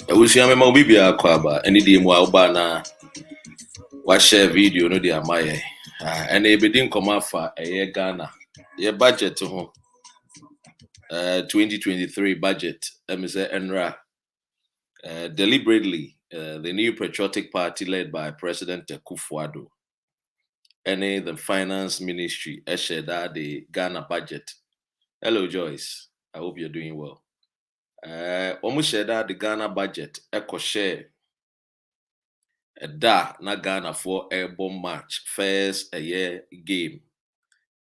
Ewusia me ma obi bia akwa ba eni di mu a oba na wa share video no di amaye. And ebedi nkoma fa eye Ghana. Ye budget ho 2023 budget say Enra deliberately the new patriotic party led by President Akufo-Addo and the finance ministry shared that the Ghana budget. Hello Joyce, I hope you're doing well. Almost shared that the Ghana budget echo share da na Ghana for a bomb match first a year game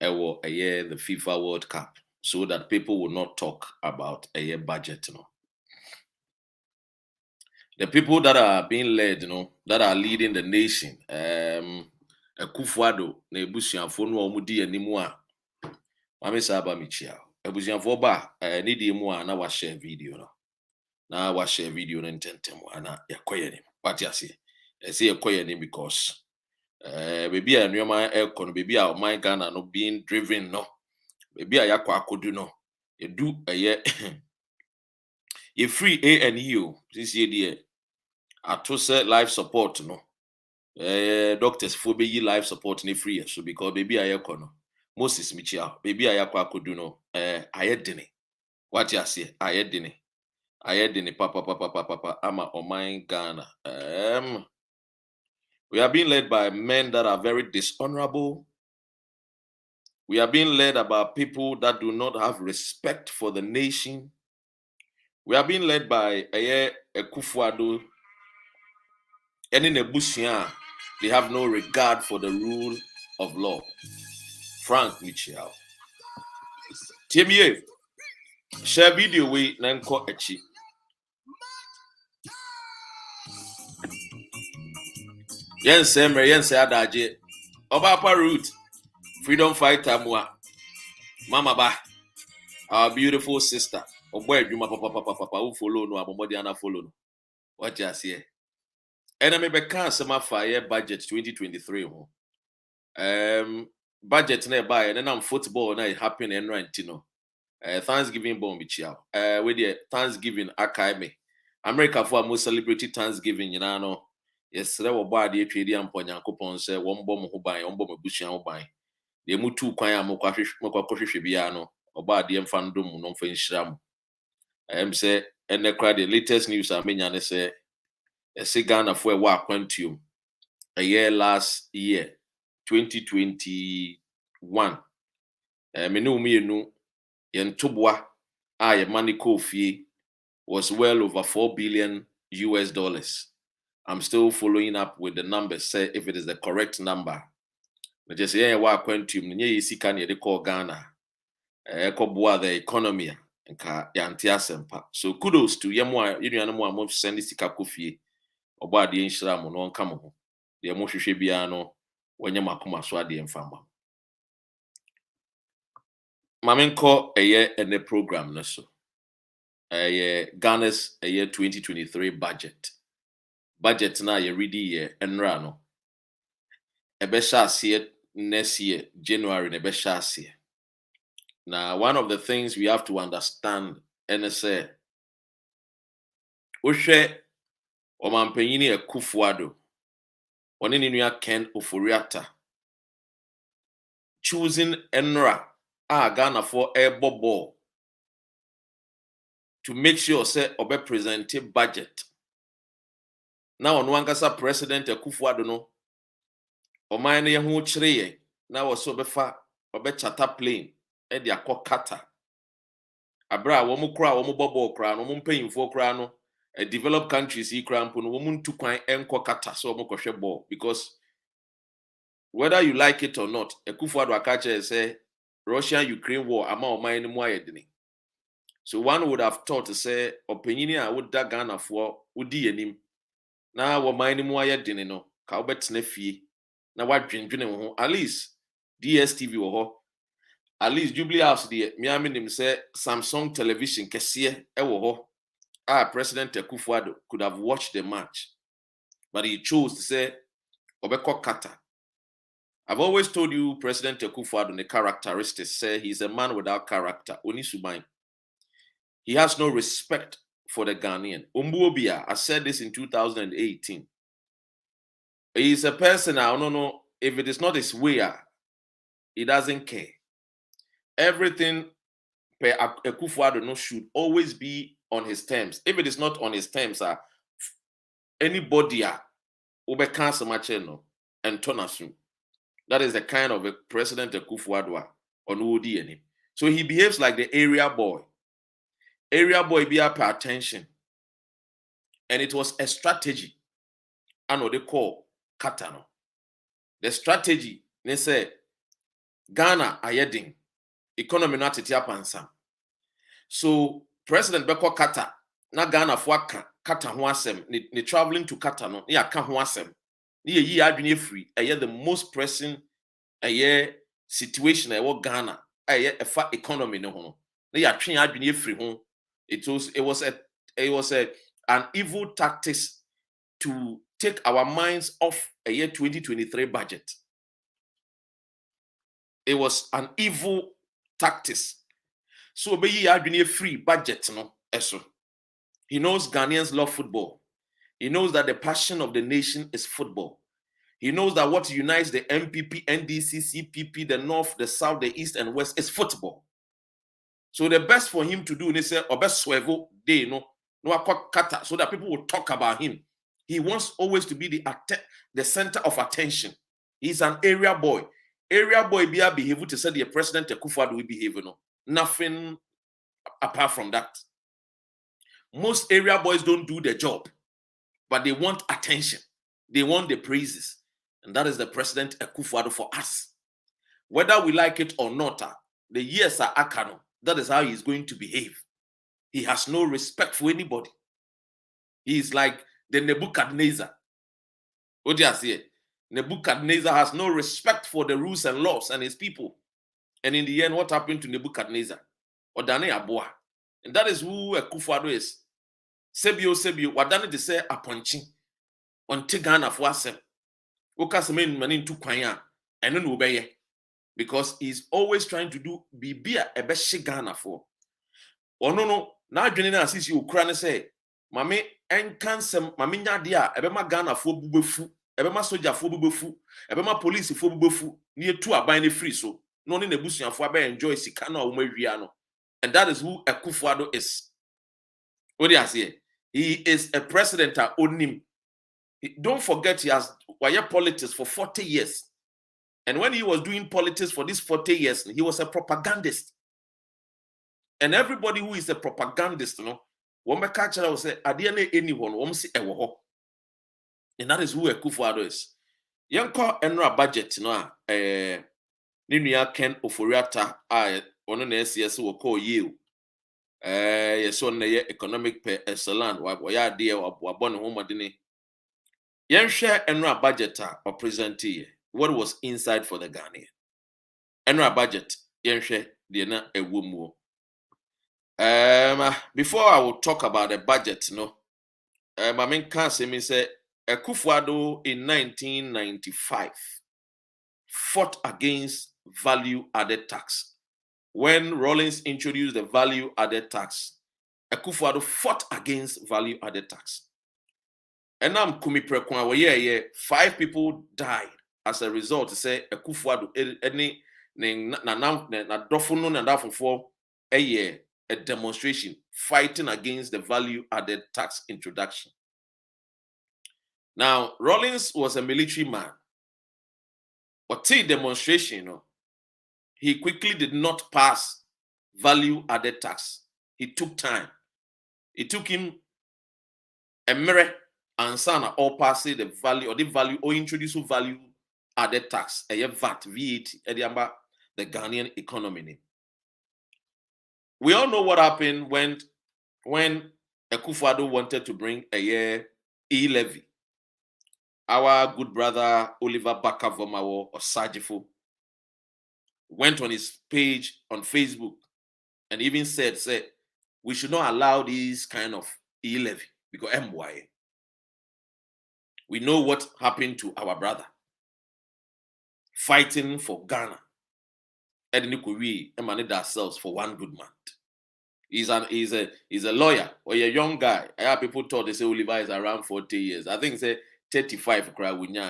a year the FIFA World Cup so that people will not talk about a year budget. The people that are being led, that are leading the nation, Akufo-Addo na ebusuafo no omudi animu a mame saba michia ebusuafo ba ni di mu a na wa share video no na wa share video no ntentem ana yakoye ni what you say yakoye ni because baby a nneoma ekon baby a my Ghana no being driven no baby a yakwa akodu no edu ye free A&E this year there atose life support no doctors for be life support ni free so because baby ayeko no Moses Michia baby ayakwa akodu no ayedene what you say ayedene papa ama oman Ghana we are being led by men that are very dishonorable. We are being led about people that do not have respect for the nation. We are being led by Akufo-Addo and in Ebusia. They have no regard for the rule of law. Frank Michel. TMA. Share video we nanko echi. Yen se adaje. Obapa root. Freedom fighter mua. Mama ba. Our beautiful sister. Oboy juma papa who follow no abomodi ana follow no. What you say? Enemy beka sema fire budget 2023 ho. Budget na buy and then football na happen and right no. Thanksgiving bomb bichia. With the Thanksgiving akame. America for most celebrity Thanksgiving no. Yes, there were body trade and Nyankopon say one bomb ho ban, one bomb ebusia ho ban. They mu two kwan amokwa hwehwe bia no. Oba de mfandom no mfa nhyiram. Say and the latest news I mean and say Ghana for a quantum a year last year 2021 menu yentobwa a money coffee was well over $4 billion. I'm still following up with the numbers, say if it is the correct number. But just say wa quantum nye sika ne de call Ghana ekobwa the economy nka yanti asempa. So kudos to yemwa yunuanom a mo send sika kofie oba de nhira mo no nka mo ho de mo hwehwe bia no wonye makoma so ade mfamba mamenko ene program no so Ghana's 2023 budget na ye ready ye enra no ebe sha next year January ne be sha. Now one of the things we have to understand say ohwe Omampanyini Akufo-Addo one ni nua Ken Ofori-Atta choosing Enra Ghana for a ball to make sure say obe present budget. Now on wangasa President Akufo-Addo no oman ne ho kyereye na wo so befa obe charter plane e de akọ Qatar abra wo mu kra wo mu ball kra no mu mpanyimfo kra no developed countries he crampo no woman to kwan enko Qatar so mo kohwe ball because whether you like it or not Akufo-Addo akache say Russia-Ukraine war ama oman ni mu ayedini. So one would have thought to say opinion a would da Ghana for udi anim na wo man ni mu ayedini no ka obetena fie na wadwendwene ho at least DSTV wo ho At least Jubilee House the Miami nim say Samsung television kesiye ewo ho. President Akufo-Addo could have watched the match, but he chose to say obeko Qatar. I've always told you President Akufo-Addo the characteristics say he's a man without character. Onisubai. He has no respect for the Ghanaian. Umbuobia, I said this in 2018. He's a person, I don't know, if it is not his way, he doesn't care. Everything per Akufo-Addo no should always be on his terms. If it is not on his terms, anybody ube cancel macheno and turn us. That is the kind of a President Akufo-Addo on ODN. So he behaves like the area boy. Area boy be up pay attention. And it was a strategy. I know they call Katano. The strategy, they say, Ghana ayeding. Economy not itiapansam. So President Beko Kata, na Ghana for Kata huasem, ni traveling to Kata no, ni aka huasem. Ni ye adwene free. The most pressing situation Ghana. Efa economy no ho. Ni ya twen adwene free ho. It was an evil tactics to take our minds off a year 2023 budget. It was an evil tactics. So be ye adwene free budget no eso. He knows Ghanaians love football. He knows that the passion of the nation is football. He knows that what unites the MPP, NDC, CPP, the North, the South, the East, and West is football. So the best for him to do, they say, best swevo day, no kata, so that people will talk about him. He wants always to be the center of attention. He's an area boy. Area boy be a behavior to say the President Akufo-Addo will behave, no. Nothing apart from that. Most area boys don't do their job, but they want attention. They want the praises. And that is the President Akufo-Addo for us. Whether we like it or not, the years are akano. That is how he's going to behave. He has no respect for anybody. He is like the Nebuchadnezzar. What do you say? Nebuchadnezzar has no respect for the rules and laws and his people. And in the end, what happened to Nebuchadnezzar? Odane Aboa. And that is who Akufo-Addo is. Sebio, wadane de se aponchi. On Tigana for asem. Okasemen manin tu kwanya. And then obeye. Because he's always trying to do bibia ebe Ghana for. Oh no, na adwene na asisi okura ne say, mame enkansem mame nyade ebe ma Ghana for bubefu, ebe ma soja for bubefu, ebe ma police for bubefu, ni etu aban ne free so. No ne nebusuafo aba enjoy sika na wo mawia no. And that is who Akufo-Addo is. What do you say? He is a president onim. Don't forget he has wire politics for 40 years. And when he was doing politics for these 40 years, he was a propagandist. And everybody who is a propagandist, one may catch will say, "Adiane anyone, won't see a war." And that is who Akufo-Addo is. Yanko enra budget, Ninuya Ken Oforiatta, one on the SCS will call you. Yes, on the economic excellent, why ya dear or born home dine. Yan share enra budget or presentee. What was inside for the Ghanaian? Enra budget, yan share the na a wumu. Before I will talk about the budget, I mean, can't say me say Akufo-Addo in 1995 fought against value-added tax. When Rawlings introduced the value-added tax, Akufo-Addo fought against value-added tax. And now Kumi Prekwa, 5 people died as a result. Say Akufo-Addo any na dofuno na dafo a demonstration fighting against the value-added tax introduction. Now, Rawlings was a military man. But till demonstration, he quickly did not pass value-added tax. It took time. It took him a mirror and sana or pass the value or introduce value-added tax, a VAT, the Ghanaian economy. We all know what happened when Akufo-Addo wanted to bring a e-levy. Our good brother Oliver Barker-Vormawor or Sajifo went on his page on Facebook and even said, we should not allow these kind of e-levy because MY. We know what happened to our brother fighting for Ghana. And we emanate ourselves for one good month. He's a lawyer or a young guy. I have people thought they say Oliver is around 40 years. I think say 35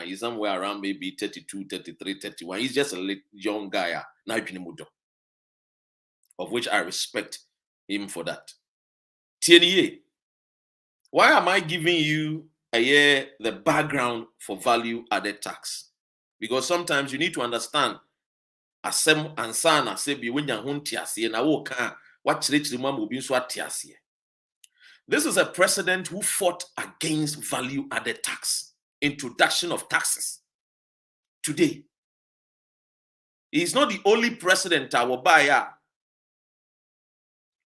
he's somewhere around maybe 32, 33, 31. He's just a young guy. Of which I respect him for that. TNA, why am I giving you the background for value added tax? Because sometimes you need to understand asem ansana sebi wenya ho ntiase na wo ka wa kyerɛkyerɛ mu obi nso atiase. This is a president who fought against value added tax, introduction of taxes. Today, he is not the only president I will buy.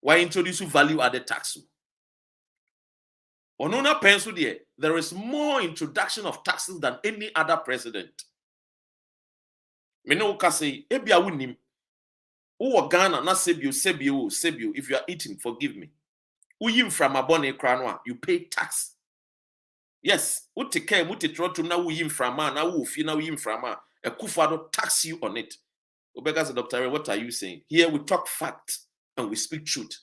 Why introduce value added tax? Onona pencil there is more introduction of taxes than any other president. Meno say, ebia wunim. Uwa Ghana na sebio. If you are eating, forgive me. Uyim from a bonnet cranwa, you pay tax. Yes, uti care, uti trotum na uyim from na ufi na uyim from a kufado tax you on it. Obega said, Dr. What are you saying? Here we talk fact and we speak truth.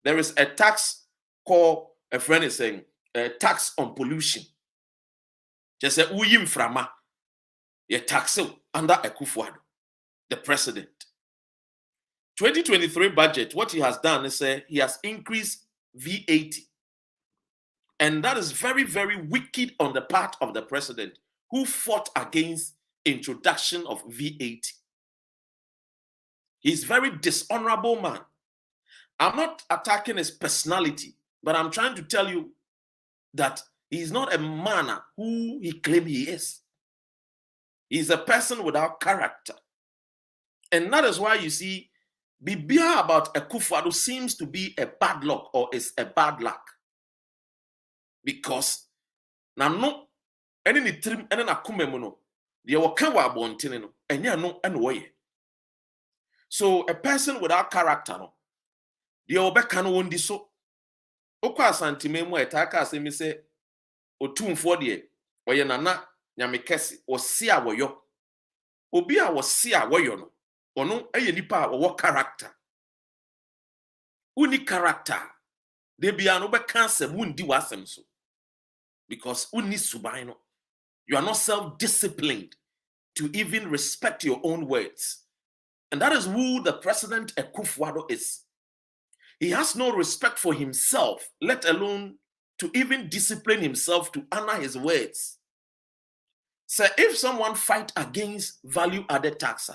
There is a tax called, a friend is saying, a tax on pollution. Just say uyim from ye tax under Akufo-Addo, the president. 2023 budget, what he has done is he has increased VAT. And that is very, very wicked on the part of the president who fought against introduction of VAT. He's a very dishonorable man. I'm not attacking his personality, but I'm trying to tell you that he's not a man who he claims he is. He's a person without character. And that is why you see, Bibia about Akufo-Addo seems to be a bad luck or is a bad luck. Because now no any trim and na kumemono the wakawa bontene no enya no enoye. So a person without character no the obeka no wondi so okwa asantime mu etaka asemi se otumfo de oye nana nyamekesi osi awoyo obi a wosi awoyo no ono eye nipa wo character uni character de bia no be cancer mundi wasem so because uni subaino you are not self-disciplined to even respect your own words. And that is who the president Akufo-Addo is. He has no respect for himself, let alone to even discipline himself to honor his words. So if someone fight against value-added tax,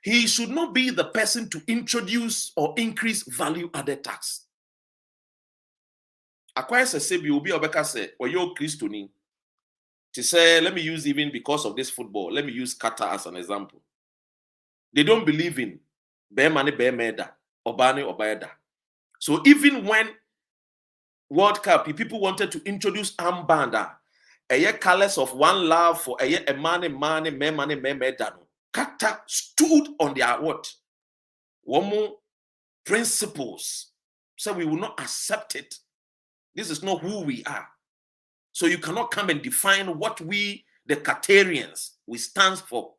he should not be the person to introduce or increase value-added tax. Akwai sebi obi obeka se oyo Christoni. To say, let me use even because of this football, let me use Qatar as an example. They don't believe in Be'mani Be'meda, Obani Obaeda. So even when World Cup, people wanted to introduce armband, a year colors of one love for a year mani Memeda. Qatar stood on their what? One more principles. So we will not accept it. This is not who we are. So you cannot come and define what we, the Qatarians, we stand for.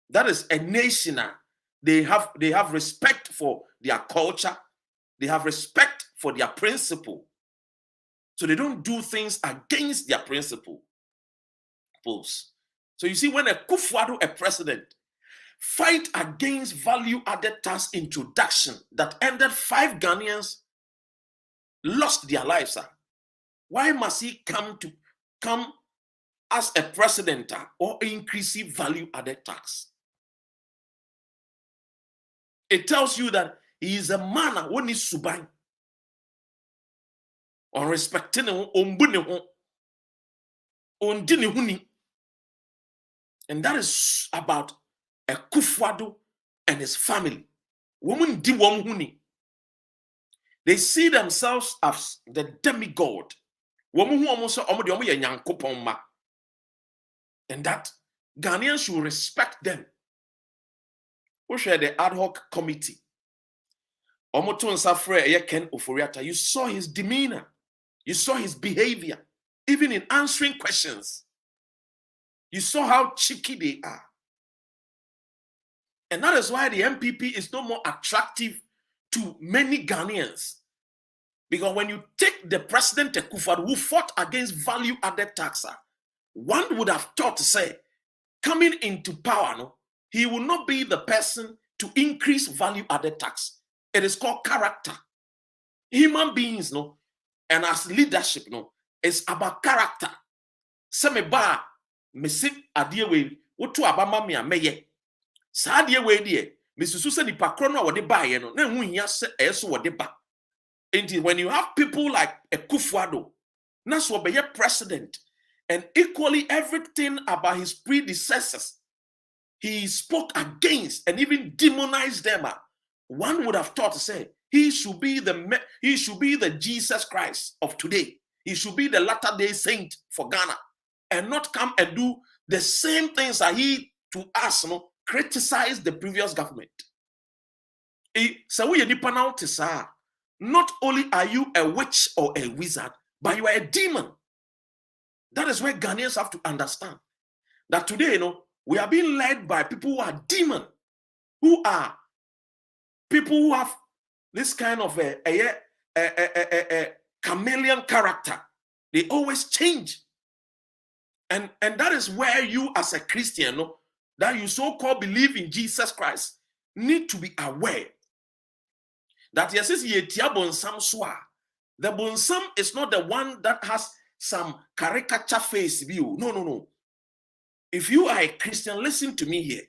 That is a nation. They have respect for their culture. They have respect for their principle. So they don't do things against their principle. So you see, when Akufo-Addo, a president, fight against value-added tax introduction that ended 5 Ghanaians lost their lives. Why must he come as a president or increasing value-added tax? It tells you that he is a man when he's subai on respecting and that is about Akufo-Addo and his family. Woman di huni. They see themselves as the demigod. And that Ghanaians should respect them who share the ad hoc committee. Omoton Safre Ken Oforiata, you saw his demeanor, you saw his behavior, even in answering questions. You saw how cheeky they are. And that is why the MPP is no more attractive to many Ghanaians. Because when you take the President Akufo-Addo who fought against value-added tax, one would have thought to say, coming into power, no, he will not be the person to increase value-added tax. It is called character. Human beings, no, and as leadership, no, it's about character. Semeba, mesi adiewe, wotu abama mi ameye. Sa adiewe die, misusu se nipa krono a wode ba ye no, na hu hia se eso wode ba. Indeed, when you have people like Akufo-Addo, na so be president, and equally everything about his predecessors, he spoke against and even demonized them. One would have thought to say he should be the Jesus Christ of today. He should be the latter-day saint for Ghana, and not come and do the same things that he to us, criticize the previous government. Not only are you a witch or a wizard, but you are a demon. That is where Ghanaians have to understand that today, we are being led by people who are demon, who are people who have this kind of a chameleon character. They always change. And that is where you as a Christian, that you so-called believe in Jesus Christ, need to be aware that yes, the bonsam is not the one that has some caricature face view. No. If you are a Christian, listen to me here.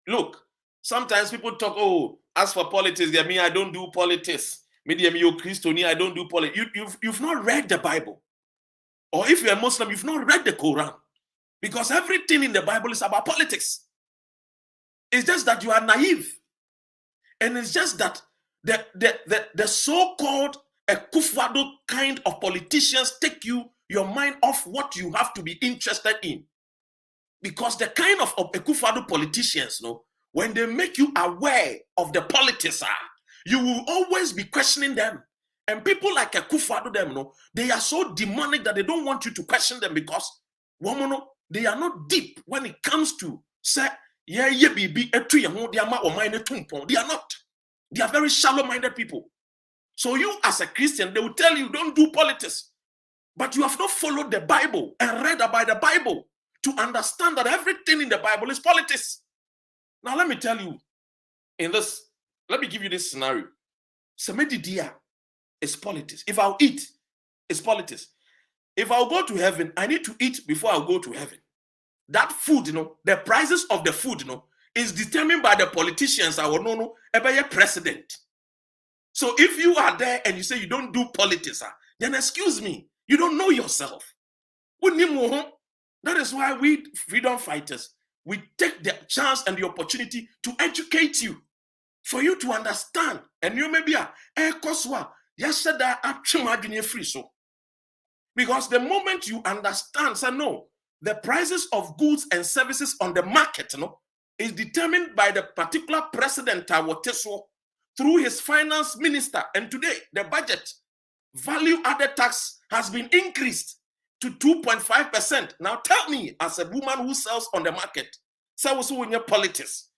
Look, sometimes people talk, oh, as for politics, I don't do politics. I don't do politics. You've not read the Bible. Or if you're a Muslim, you've not read the Quran. Because everything in the Bible is about politics. It's just that you are naive. And it's just that the so-called Akufo-Addo kind of politicians take your mind off what you have to be interested in. Because the kind of Akufo-Addo politicians, when they make you aware of the politics, you will always be questioning them. And people like Akufo-Addo, they are so demonic that they don't want you to question them because they are not deep when it comes to say, they are not. They are very shallow-minded people. So you as a Christian, they will tell you, don't do politics. But you have not followed the Bible and read about the Bible to understand that everything in the Bible is politics. Now let me tell you, let me give you this scenario. Semedidia is politics. If I'll eat, it's politics. If I'll go to heaven, I need to eat before I'll go to heaven. That food, the prices of the food, is determined by the politicians. I will know about your president. So if you are there and you say you don't do politics, then excuse me, you don't know yourself. That is why we freedom fighters, we take the chance and the opportunity to educate you, for you to understand. And you may be because the moment you understand, say no, the prices of goods and services on the market, is determined by the particular president through his finance minister. And today, the budget value-added tax has been increased to 2.5%. Now tell me, as a woman who sells on the market, sells in your politics,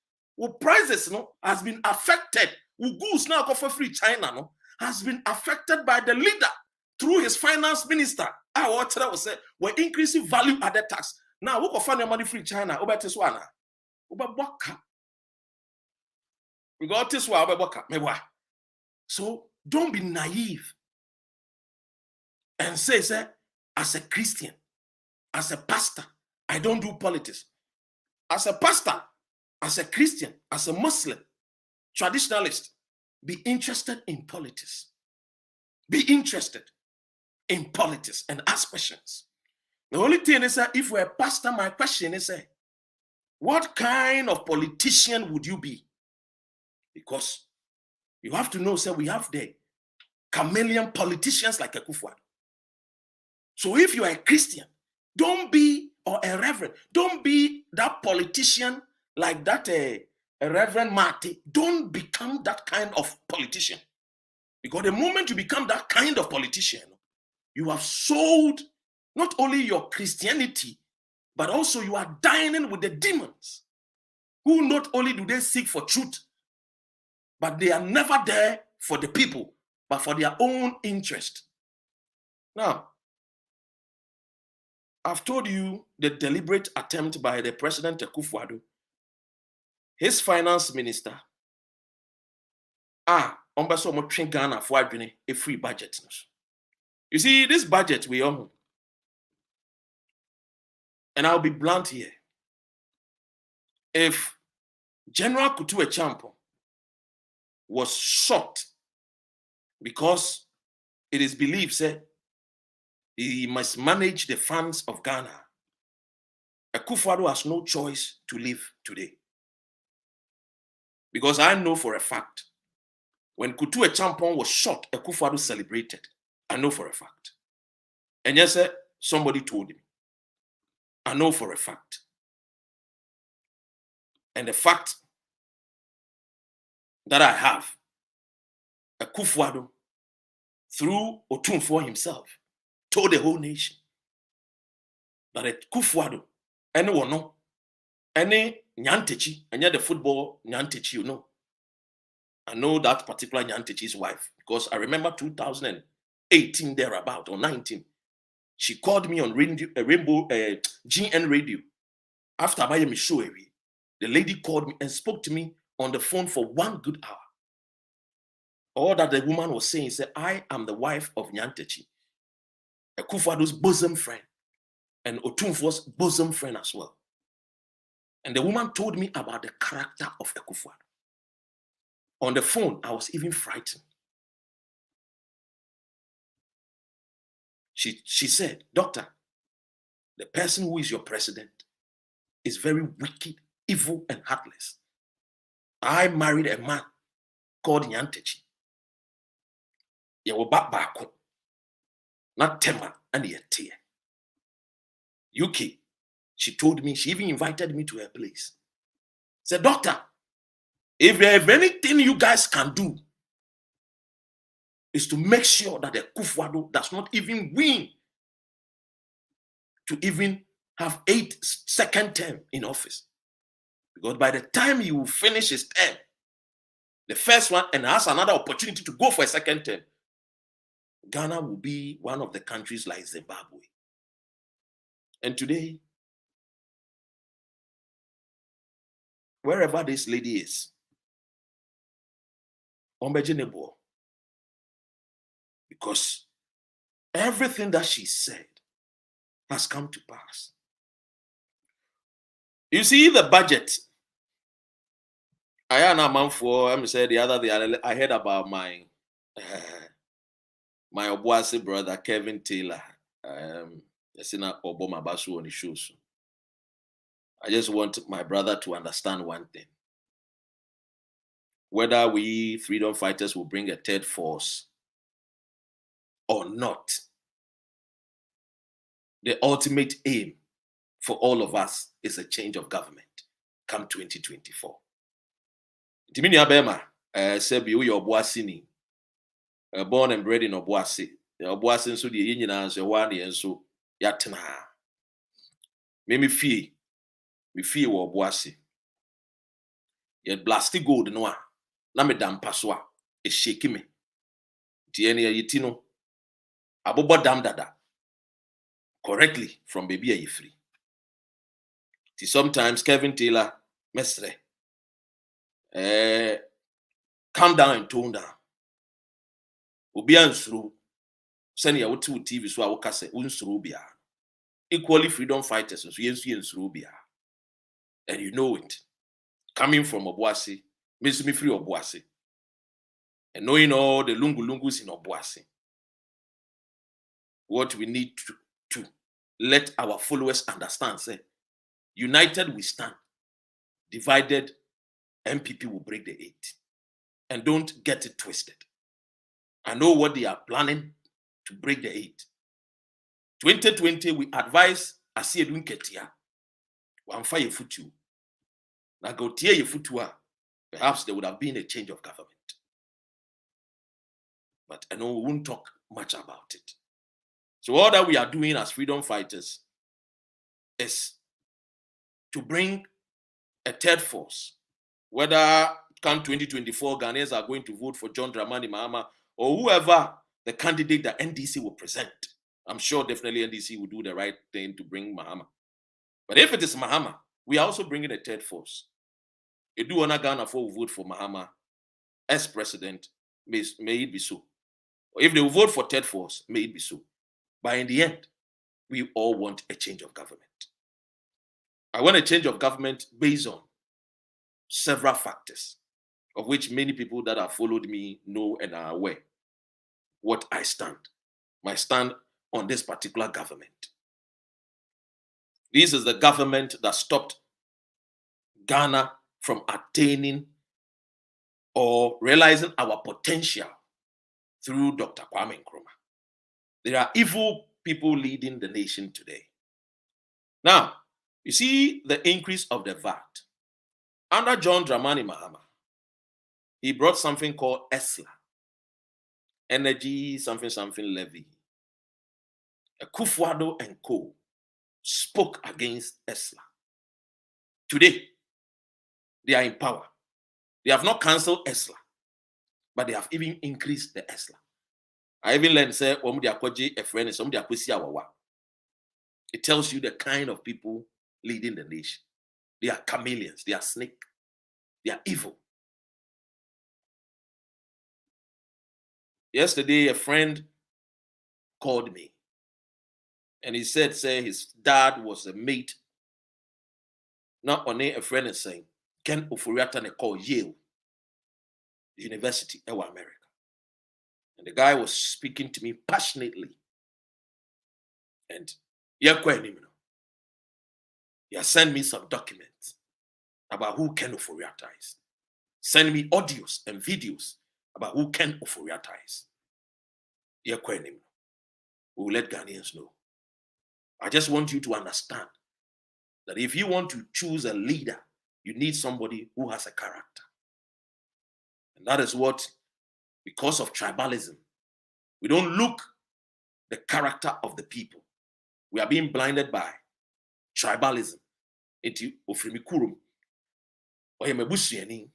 prices has been affected. Goods now go for free China has been affected by the leader through his finance minister. What I was say, we're increasing value-added tax. Now we go find your money free China. We got this one. So don't be naive and say, as a Christian, as a pastor, I don't do politics. As a pastor, as a Christian, as a Muslim, traditionalist, be interested in politics. Be interested in politics and ask questions. The only thing is that if we're a pastor, my question is, what kind of politician would you be? Because you have to know, we have the chameleon politicians like Akufo-Addo. So if you are a Christian, don't be, or a reverend, don't be that politician like that Reverend Marty, don't become that kind of politician. Because the moment you become that kind of politician, you have sold not only your Christianity, but also you are dining with the demons, who not only do they seek for truth, but they are never there for the people, but for their own interest. Now, I've told you the deliberate attempt by the President Akufo-Addo, his finance minister, Ghana for a free budget. You see, this budget we own, and I'll be blunt here. If General Kutu Echampo was shot because it is believed that he must manage the funds of Ghana, Akufo-Addo has no choice to live today. Because I know for a fact, when Kutu Echampo was shot, Akufo-Addo celebrated. I know for a fact. And yes, sir, somebody told him. I know for a fact. And the fact that I have, Akufo-Addo, through Otumfuo himself, told the whole nation that Akufo-Addo, anyone know, any Nyantechi, and yet the football Nyantechi, you know. I know that particular Nyantechi's wife because I remember 2018 thereabout or 19. She called me on Rainbow GN radio after buying me show. The lady called me and spoke to me on the phone for 1 good hour. All that the woman was saying said, I am the wife of Nyantechi, Akufo-Addo's bosom friend, and Otumfuo's bosom friend as well. And the woman told me about the character of Akufo-Addo. On the phone, I was even frightened. She said, Doctor, the person who is your president is very wicked, evil, and heartless. I married a man called Nyantechi. Yewo bako, not tema and yete. UK, she told me, she even invited me to her place. Said, Doctor, if there's anything you guys can do, is to make sure that the Akufo-Addo does not even win to even have 8 second term in office. Because by the time he will finish his term, the first one, and has another opportunity to go for a second term, Ghana will be one of the countries like Zimbabwe. And today, wherever this lady is, Ombejenebo, because everything that she said has come to pass. You see the budget. I am a man for, I'm saying the other day, I heard about my Obuasi brother, Kevin Taylor. Obama Basu on the shows. I just want my brother to understand one thing. Whether we freedom fighters will bring a third force or not, the ultimate aim for all of us is a change of government come 2024. Timini Abema, Sebi, uyo Obuasi ni born and bred in Obuasi. Obuasi nso di yenyi na nso wa ne nso yatena. Me fie wo Obuasi. Ye blasty gold no a na me dampa so a e shake me. Ti ene yiti no abobo dam dada. Correctly from baby a free. See, sometimes Kevin Taylor mesre calm down and tone down. Obi ansuru send ya wuti TV so a woka se unsuru bia. Equally freedom fighters so yensu ensuru bia. And you know it. Coming from Obuasi, makes me free Obuasi. And knowing all the lungus in Obuasi. What we need to let our followers understand, say, united we stand, divided, MPP will break the 8. And don't get it twisted. I know what they are planning to break the 8. 2020, we advise Asiedun Ketia, one fire futu. Na go tie ye futua, perhaps there would have been a change of government. But I know we won't talk much about it. So all that we are doing as freedom fighters is to bring a third force, whether come 2024 Ghanaians are going to vote for John Dramani Mahama or whoever the candidate that NDC will present. I'm sure definitely NDC will do the right thing to bring Mahama. But if it is Mahama, we are also bringing a third force. Eduona Ghana will vote for Mahama as president, may it be so. Or if they will vote for third force, may it be so. But in the end, we all want a change of government. I want a change of government based on several factors, of which many people that have followed me know and are aware what I stand, my stand on this particular government. This is the government that stopped Ghana from attaining or realizing our potential through Dr. Kwame Nkrumah. There are evil people leading the nation today. Now, you see the increase of the VAT. Under John Dramani Mahama, he brought something called ESLA, Energy something levy. Akufo-Addo and co. spoke against ESLA. Today, they are in power. They have not cancelled ESLA, but they have even increased the ESLA. I even learned say a friend it tells you the kind of people leading the nation. They are chameleons, they are snake, they are evil. Yesterday, a friend called me and he said, his dad was a mate. Not only a friend is saying, Ken Ofori-Atta call Yale University, America. And the guy was speaking to me passionately. And he sent me some documents about who Ken Ofori-Atta is. Send me audios and videos about who Ken Ofori-Atta is. We will let Ghanaians know. I just want you to understand that if you want to choose a leader, you need somebody who has a character. And that is what, because of tribalism, we don't look the character of the people. We are being blinded by tribalism. Eti ofrimi kurum, oya mebusuani,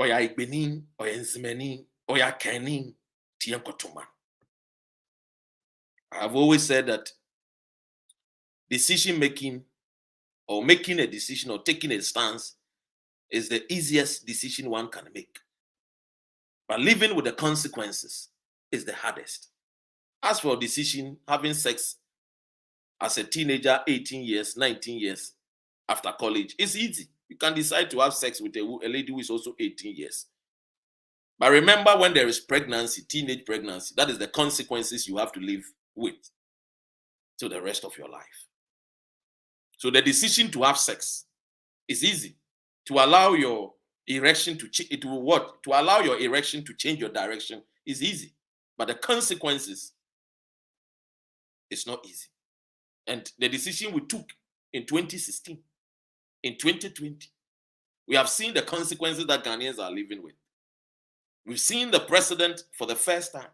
oya igbenin, oya nzimeni, oya kenin, tiyankotoma. I have always said that decision making or making a decision or taking a stance is the easiest decision one can make. But living with the consequences is the hardest. As for decision, having sex as a teenager, 18 years, 19 years after college, it's easy. You can decide to have sex with a lady who is also 18 years. But remember, when there is pregnancy, teenage pregnancy, that is the consequences you have to live with till the rest of your life. So the decision to have sex is easy. To allow your erection to allow your erection to change your direction is easy. But the consequences is not easy. And the decision we took in 2016, in 2020, we have seen the consequences that Ghanaians are living with. We've seen the president for the first time.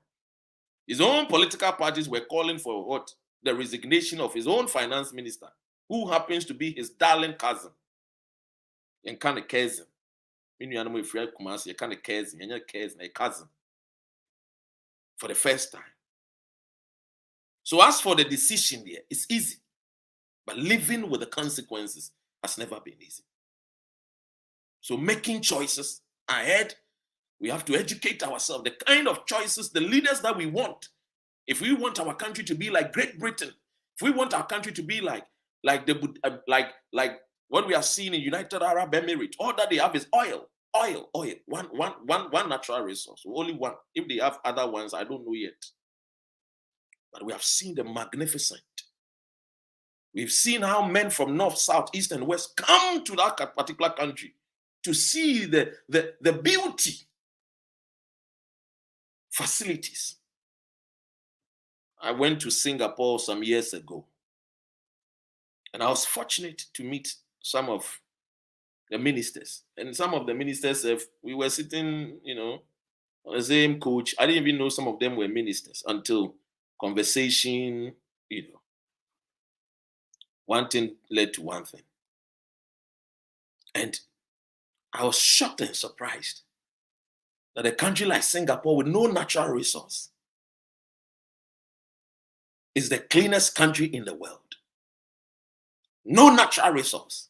His own political parties were calling for what? The resignation of his own finance minister, who happens to be his darling cousin. And kind of cousin. A cousin. For the first time. So as for the decision there, it's easy. But living with the consequences has never been easy. So making choices ahead, we have to educate ourselves. The kind of choices, the leaders that we want. If we want our country to be like Great Britain, if we want our country to be like what we are seeing in United Arab Emirates, all that they have is oil. One natural resource, only one. If they have other ones, I don't know yet. But we have seen the magnificent. We've seen how men from north, south, east, and west come to that particular country to see the beauty, facilities. I went to Singapore some years ago, and I was fortunate to meet some of the ministers. And some of the ministers, we were sitting, on the same coach. I didn't even know some of them were ministers until conversation, one thing led to one thing. And I was shocked and surprised that a country like Singapore with no natural resource is the cleanest country in the world. No natural resource.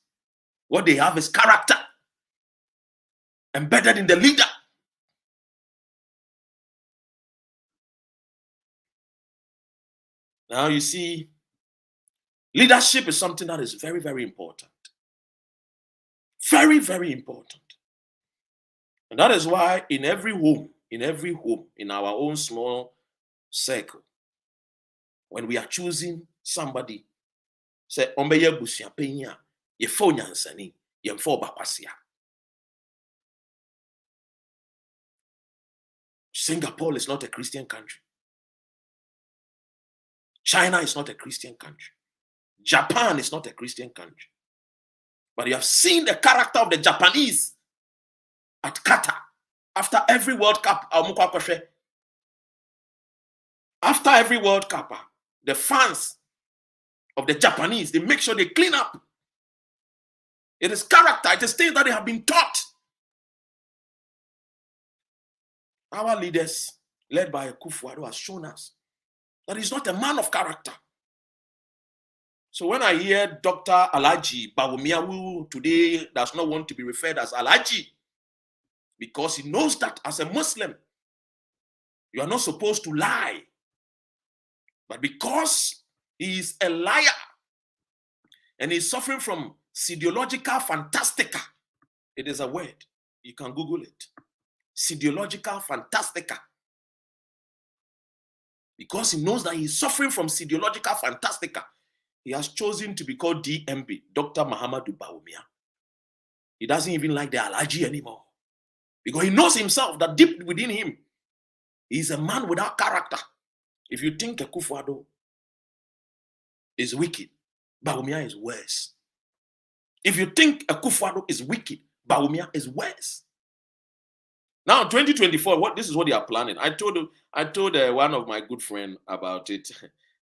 What they have is character embedded in the leader. Now you see, leadership is something that is very, very important. Very, very important. And that is why in every home, in our own small circle, when we are choosing somebody, say, Singapore is not a Christian country. China is not a Christian country. Japan is not a Christian country. But you have seen the character of the Japanese at Qatar after every World Cup. After every World Cup, the fans of the Japanese, they make sure they clean up. It is character. It is things that they have been taught. Our leaders, led by Akufo-Addo, has shown us that he's not a man of character. So when I hear Dr. Alhaji Bawumia, who today does not want to be referred as Alhaji, because he knows that as a Muslim, you are not supposed to lie. But because he is a liar and he's suffering from pseudological fantastica, it is a word. You can Google it. Pseudological fantastica. Because he knows that he's suffering from pseudological fantastica, he has chosen to be called DMB, Dr. Mahamudu Bawumia. He doesn't even like the Alhaji anymore. Because he knows himself that deep within him, he's a man without character. If you think Akufo-Addo is wicked, Bawumia is worse. If you think Akufo-Addo is wicked, Bawumia is worse. Now, 2024, this is what they are planning. I told one of my good friends about it,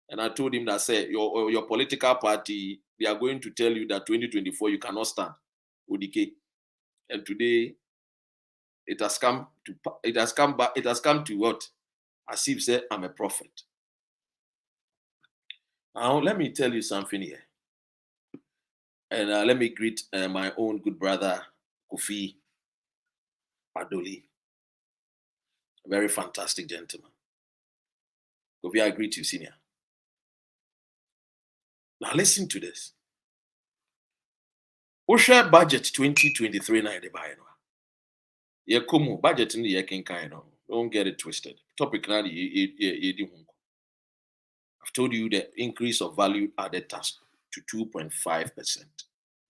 and I told him that, say, your political party, they are going to tell you that 2024 you cannot stand ODK. And today, it has come to what? Asif said, I'm a prophet. Now, let me tell you something here. And let me greet my own good brother, Kofi Adoli. A very fantastic gentleman. Kofi, I greet you, senior. Now, listen to this. Osha budget 2023 na de buy no. Ye komu budget ni ye kenkan no. Don't get it twisted. Topic na ye I've told you the increase of value added tax to 2.5%.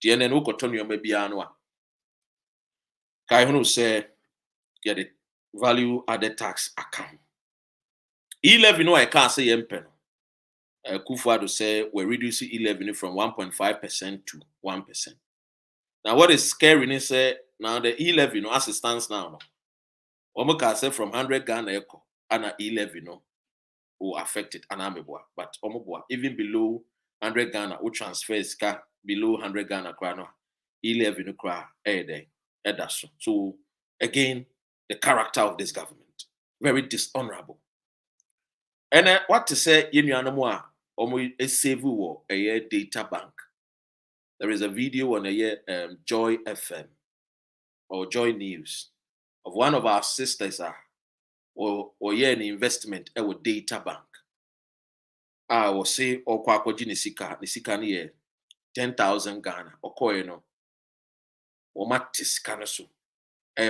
TNN no kotonyo mebia no a. Kai hono say get the value added tax account. 11 no I can't say yempe no. Akufo-Addo say we're reducing 11 from 1.5% to 1%. Now, what is scary is now the 11 as it stands now, no, can say from 100 Ghana echo and 11 will affect it and but even below 100 Ghana who transfers below 100 Ghana krano 11 kra so again the character of this government very dishonorable. And what to say a save a data bank. There is a video on Joy FM or Joy News of one of our sisters or an investment a data bank. I will say or kwakoji nisika ni 10,000 Ghana or koino or matis kanasu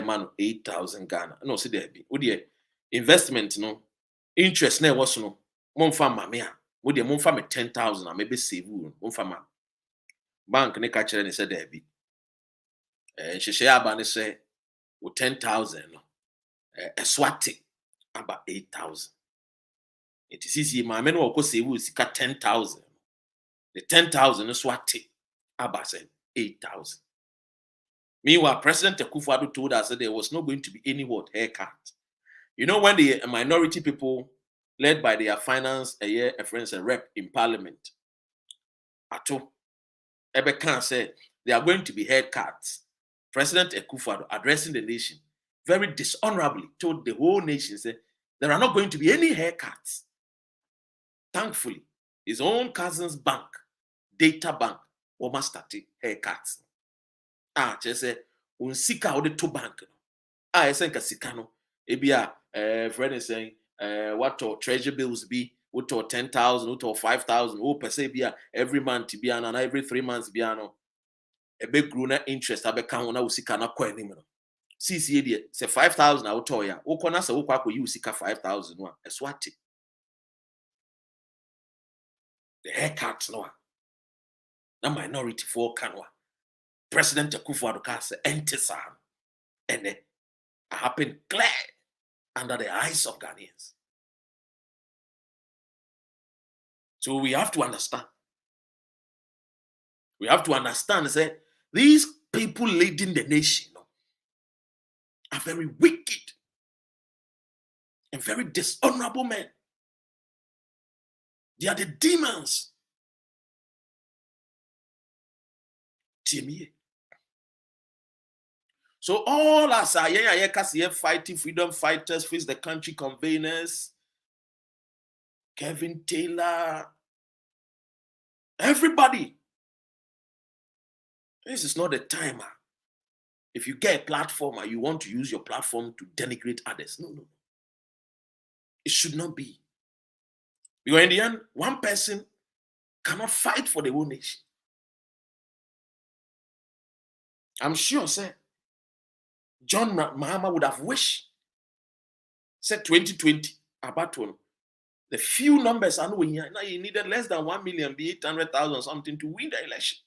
man 8,000 Ghana. No, see there be. Would investment no interest ne was no monfa mamea. Would monfa me 10,000 maybe save monfa bank ne catcher and said there be. And she share say with 10,000 a swati about 8,000. It is easy, my men will save you 10,000. The 10,000 is swati about 8,000. Meanwhile, President Akufo-Addo told us that there was not going to be any haircut. You know, when the minority people, led by their finance, a friends and rep in parliament, Ato Ebekan said there are going to be haircuts. President Akufo-Addo, addressing the nation, very dishonorably told the whole nation, said there are not going to be any haircuts. Thankfully, his own cousin's bank, Data Bank, almost started haircuts. Just say, unsika or the two bank. I think a sikano. Ebia, friend is saying, what or treasure bills be, what or 10,000, what or 5,000, oh, per se, be every month to be an, and every 3 months be an. A big gruna interest, I become one usika na coin him. See, dear, say 5,000 out of ya. O kona sa o kwa you sika 5,000 one. A swati. The haircut no. Na minority for kanwa. President Akufo-Addo cast enter sam. And it happened clear under the eyes of Ghanaians. So we have to understand. We have to understand that these people leading the nation are very wicked and very dishonorable men. They are the demons. So all us are fighting freedom fighters, face the country conveners, Kevin Taylor, everybody. This is not the time. If you get a platform and you want to use your platform to denigrate others, no. It should not be. Because in the end, one person cannot fight for the whole nation. I'm sure, sir, John Mahama would have wished, said 2020, about one. The few numbers I know now you needed less than 1 million, be 800,000 something to win the election.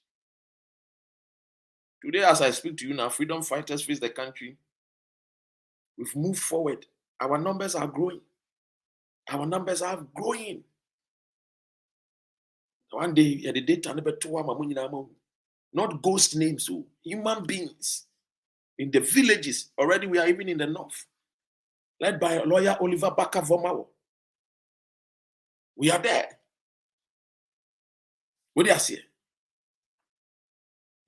Today, as I speak to you now, freedom fighters face the country. We've moved forward. Our numbers are growing. Our numbers are growing. One day, the data not ghost names, human beings in the villages. Already, we are even in the north, led by lawyer Oliver Barker-Vormawor. We are there. What do you say?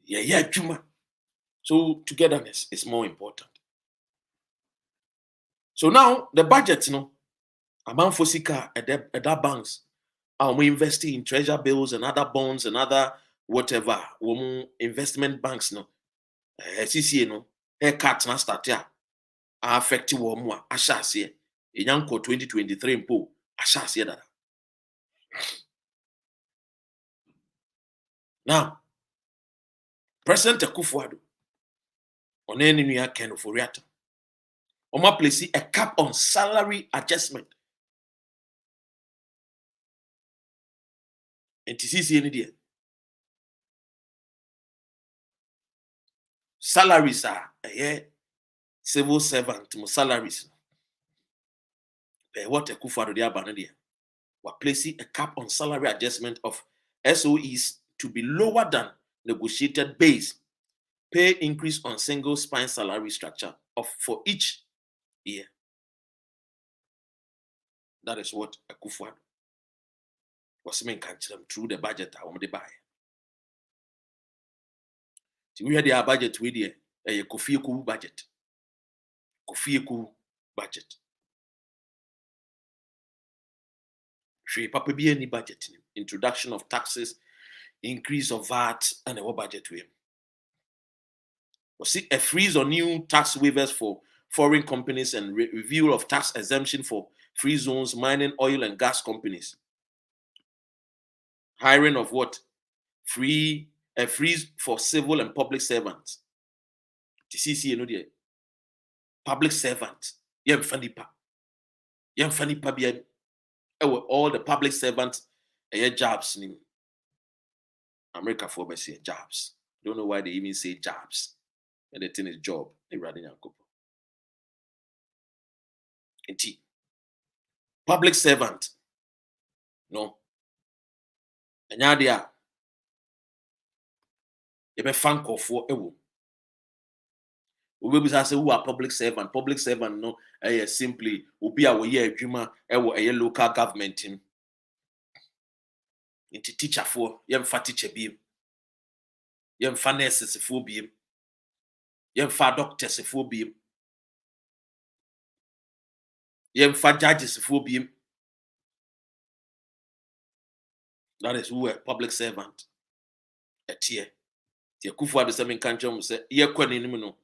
Yeah, Juma. So togetherness is more important. So now the budget, amount for sika at that banks, we investing in treasure bills and other bonds and other whatever. Investment banks, CCA, haircut na start ya. Affect you more. Ashasi, a young 2023 impo. Ashasi that. Now, President Akufo-Addo on any new kind of Oriata. Oma place a cap on salary adjustment. And TCC any day. Salaries are civil servant salaries. What Akufo-Addo dey abana there. We're placing a cap on salary adjustment of SOEs to be lower than negotiated base pay increase on single spine salary structure for each year. That is what Akufo-Addo was saying through the budget I want to buy. So we had their budget with a Kofi Eku budget. Kofi Eku budget. Should Papa be any budget? Introduction of taxes, increase of VAT, and a budget with him. See a freeze on new tax waivers for foreign companies and review of tax exemption for free zones, mining, oil, and gas companies. Hiring of what? A freeze for civil and public servants. TCC, you know, the public servants. All the public servants, jobs. America for say jobs. Don't know why they even say jobs. And the thing is job. They rather than public servant. No. And now they are. You be fan for We say who are public servant. Public servant no simply obi a we adwuma a local government him. Into teacher for yemfa teacher bi. Yemfa nurses for bi. Yemfa doctors for bi. Yemfa judges for bi. That is who a public servant. A tier. The Akufo-Addo the same country say ye kwani nim no.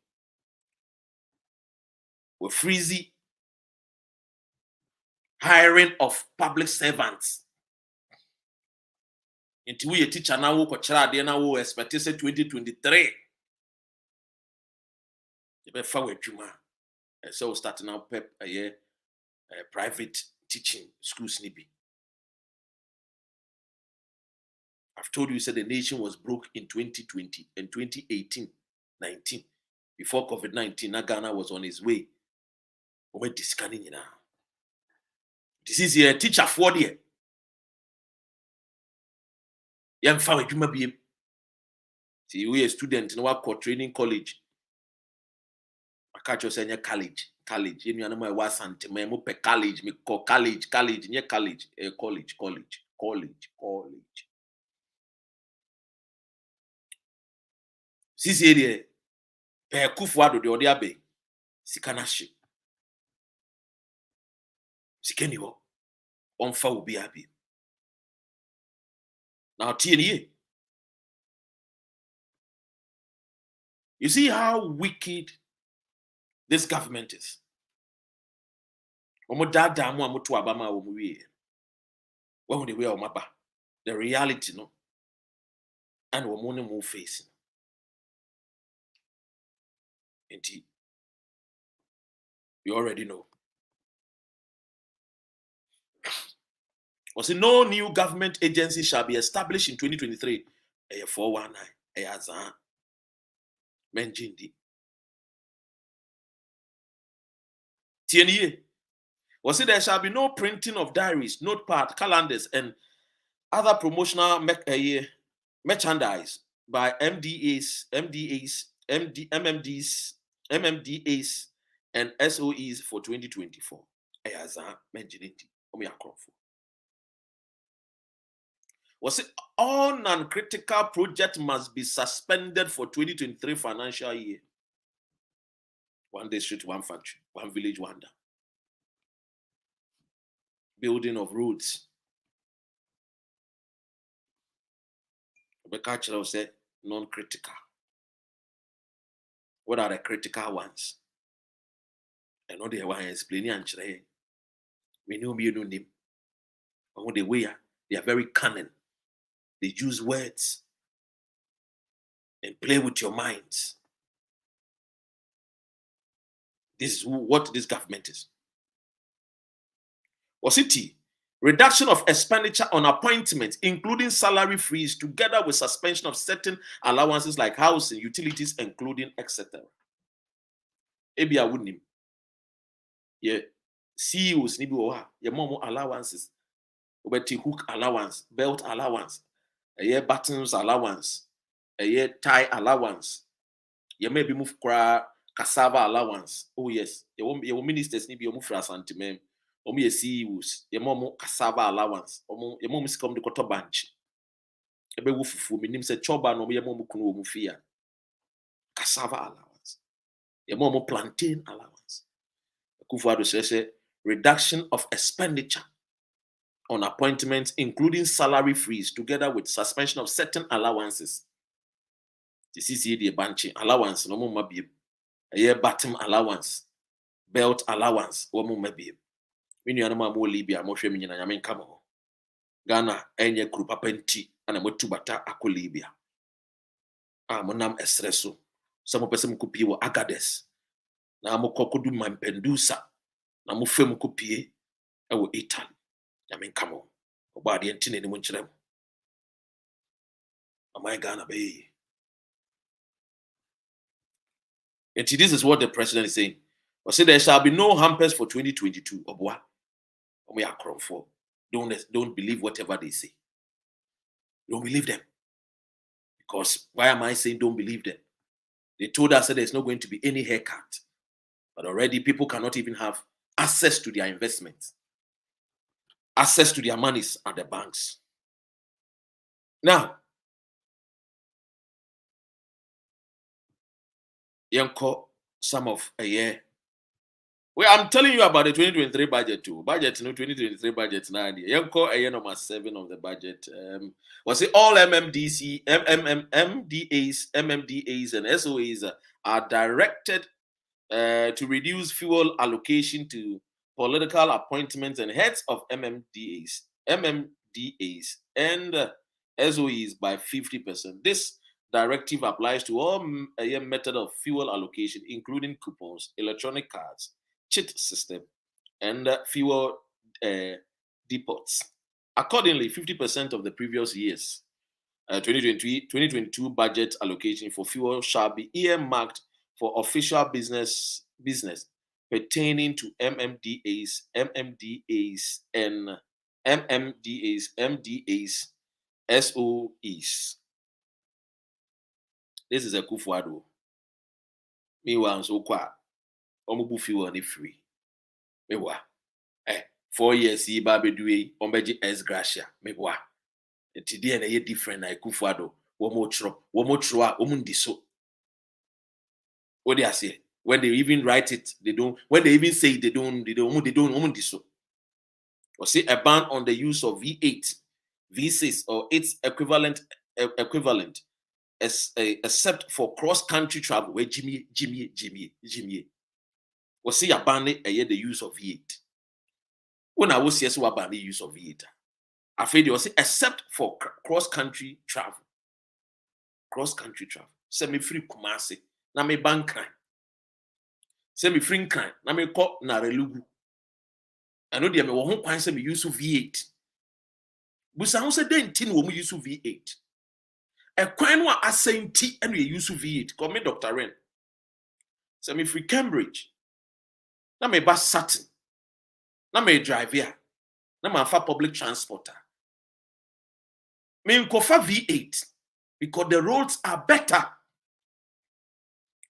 We freezy hiring of public servants. Into we a teacher now who kochara de na wo expect say 2023. You be fa wadwuma. So starting now pep a year private teaching schools nibi. I've told you, said the nation was broke in 2020 and 2018, 19. Before COVID-19, Ghana was on its way. We went scanning now. This is a teacher for the young family. See, we a student in our training college. I catch you saying college. You know, my was and me pe college, me call college, near college, college. Sisi area pe Akufo-Addo de odi abe sikanashi sikeni ho onfa obi abi. Now TNA, you see how wicked this government is. Omo dada mo amoto abama omo wie when they wear omaba the reality no and omo ne mo face. Indeed, you already know. Was it no new government agency shall be established in 2023? 419, Azan, Menjindi. TNA. Was it there shall be no printing of diaries, notepad, calendars, and other promotional merchandise by MMDs, and SOEs for 2024. Was it all non-critical project must be suspended for 2023 financial year? One day street, one factory, one village wonder. Building of roads. The culture said non-critical. What are the critical ones? I know they want to explain and say, we know me, know them. But when they are very cunning. They use words and play with your minds. This is what this government is. Was it reduction of expenditure on appointments, including salary freeze, together with suspension of certain allowances like housing, utilities, including etc. Ebi awunim. Yeah, CEOs nibi oha. Yeah, more allowances. Obeti hook allowance, belt allowance, buttons allowance, tie allowance. You may be move cassava allowance. Oh yes, your ministers nibi omu fra santimem. Omu ye CEOs, ye momo cassava allowance. Ye momo sikom de koto banchi. Ebe wufufu minim se choba no ye momo kunu omu fia. Cassava allowance. Ye momo plantain allowance. Akufo-Addo says reduction of expenditure on appointments, including salary freeze, together with suspension of certain allowances. This is the banchi allowance, no more maybe a bottom allowance, belt allowance, or more maybe. When you are more Libya, more shaming in a yamin camo. Ghana, any group up penti, and a motubata ako Libya. Monam estresso. Some of them could be agades. Na mo kokodu mampendusa. Na mo fem kopie ewo Italy. Yamin kamo. Obadi entine ni munchirem. Amai Ghana be. And this is what the president is saying. But say there shall be no hampers for 2022. Obwa. We are crop for. Don't believe whatever they say. Don't believe them. Because why am I saying don't believe them? They told us that there's not going to be any haircut. But already people cannot even have access to their investments, access to their monies at the banks. Now, Yanko, some of a year. Well, I'm telling you about the 2023 budget too. Budget, 2023 budget now. Yanko, a year number 7 of the budget. Was it all MMDC, MMDAs, MMDAs, and SOAs are directed to reduce fuel allocation to political appointments and heads of MMDAs, and SOEs by 50%. This directive applies to all method of fuel allocation, including coupons, electronic cards, chit system, and fuel depots. Accordingly, 50% of the previous years, 2022 budget allocation for fuel shall be earmarked for official business pertaining to MMDAs, and MDAs, SOEs. This is a Kufuado. Meanwhile, so kwa omubu fuel ni free. Mewa 4 years he babe duwe ombeji S gracia. Mewa today na ye different na Kufuado. Womo tro omundiso. What they are saying? When they even write it, they don't. When they even say it, they don't. Or say a ban on the use of V8, V6, or its equivalent, except for cross-country travel. Where Jimmy. Or say a ban the use of V8. When I was yes, we ban the use of V8. I feel they will say except for cross-country travel. Cross-country travel. Send me free Kumasi. Na me bank crime. Say me free crime. Na me call na relugu. I know they me won kwan say me use V8. Busa ho say den tin wo mu use V8. E kwan no asenti and we use V8. Call me Dr. Ren. Say me free Cambridge. Na me bus Saturn. Na me drive here. Na me fa public transporter. Me nkofa V8 because the roads are better.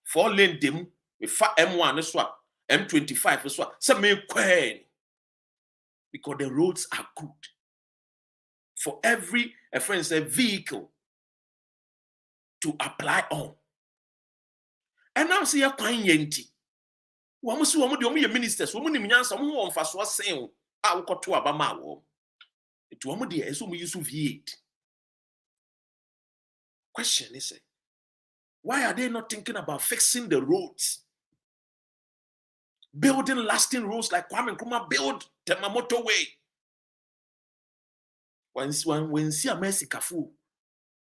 4 lane dem me fa M1 so M25 so say me kwen because the roads are good for every vehicle to apply on. And now see ya kwan yenti wo mo so wo mo de wo ye ministers wo mo nim nyansa wo ho mfa so sen a wo koto aba ma wo it wo mo de eso mo use V8. Question is why are they not thinking about fixing the roads? Building lasting roads like Kwame Nkrumah build Tema motorway. When see a Mercy Kafu,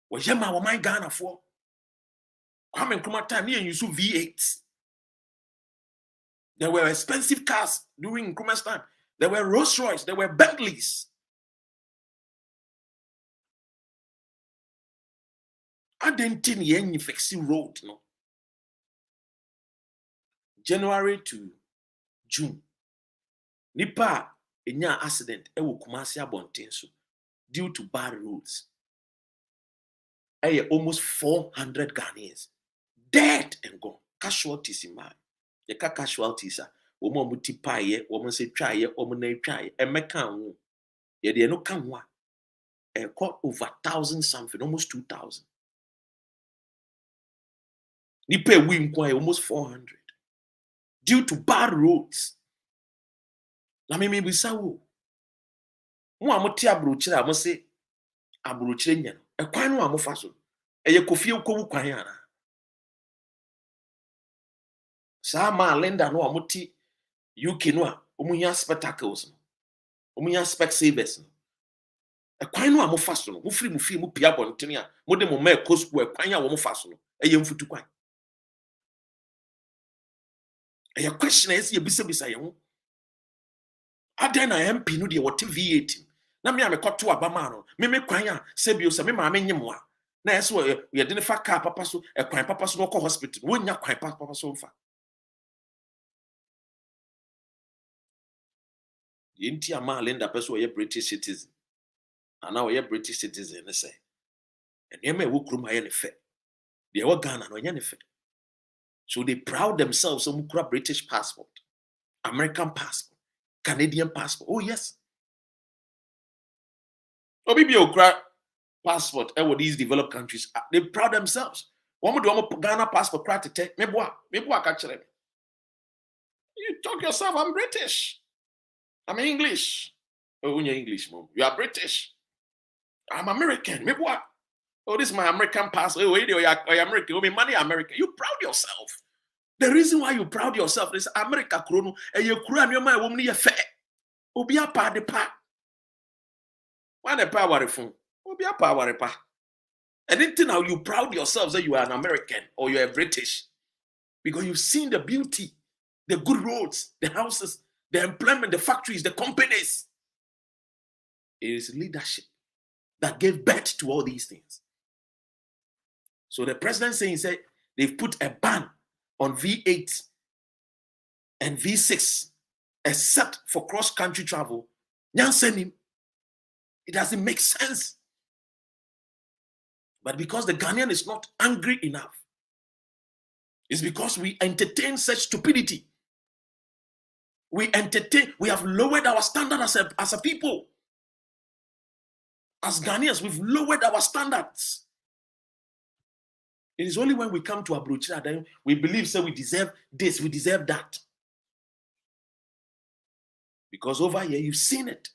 when Yema wa my Ghana for Kwame Nkrumah time here use V8. There were expensive cars during Nkrumah's time. There were Rolls Royce, there were Bentleys. I didn't think any fixing road, no. January to June. Nipa enya accident ewo Kumasi Abonten so due to bad roads. Almost 400 Ghanaians dead and gone. Casualties in mind. The casualties are woman mutipaye, woman say try, woman na try, and mekan. Ye de no kanwa. Caught over 1,000 something, almost 2,000. Nipa win kwa almost 400 due to bad roads. Na me bisa wo. Mo amoti abrochire amo se abrochire nya no. Ekwan no amofa so. Eye kofie kowu kwan ana. Sa ma Linda no amoti UK no a omunya spectacles no. Omunya Specsavers no. Ekwan no amofa so no. Mo firi mo fie mo pia bontene a mo de mo ma ekosku ekwan a wo mo fa so no. Eye mfutu kwan. Eye question is ye bisa ye ho. Aden na MP no de what V8 na me amekoto abama no me kwan a sebio se me ma me nyemwa na yeso ye de ne fa car papa so kwan papa so no ko hospital wonya kwan papa so mfa yenti ama Linda person ye British citizen ana we British citizen ne say enema e wo krum aye ne fe de wo Ghana no nya ne fe So they proud themselves of British passport, American passport, Canadian passport. Oh, yes. Obi passport with these developed countries. They proud themselves. One do Ghana passport practice. You talk yourself, I'm British. I'm English. Oh, you're English, mom. You are British. I'm American. Maybe what? Oh, this is my American passport. Oh, you're American. Oh, money American. You proud yourself. The reason why you proud yourself is America krono and you kura your mind woman you fair. Obi a pa de pa. Why the power phone? Obi a power pa. And then now you proud yourself that you are an American or you're a British because you've seen the beauty, the good roads, the houses, the employment, the factories, the companies. It is leadership that gave birth to all these things. So the president said they've put a ban on V8 and V6 except for cross-country travel. It doesn't make sense. But because the Ghanaian is not angry enough, it's because we entertain such stupidity. We have lowered our standard as a people. As Ghanaians, we've lowered our standards. It is only when we come to Abuja that we believe we deserve this, we deserve that. Because over here, you've seen it.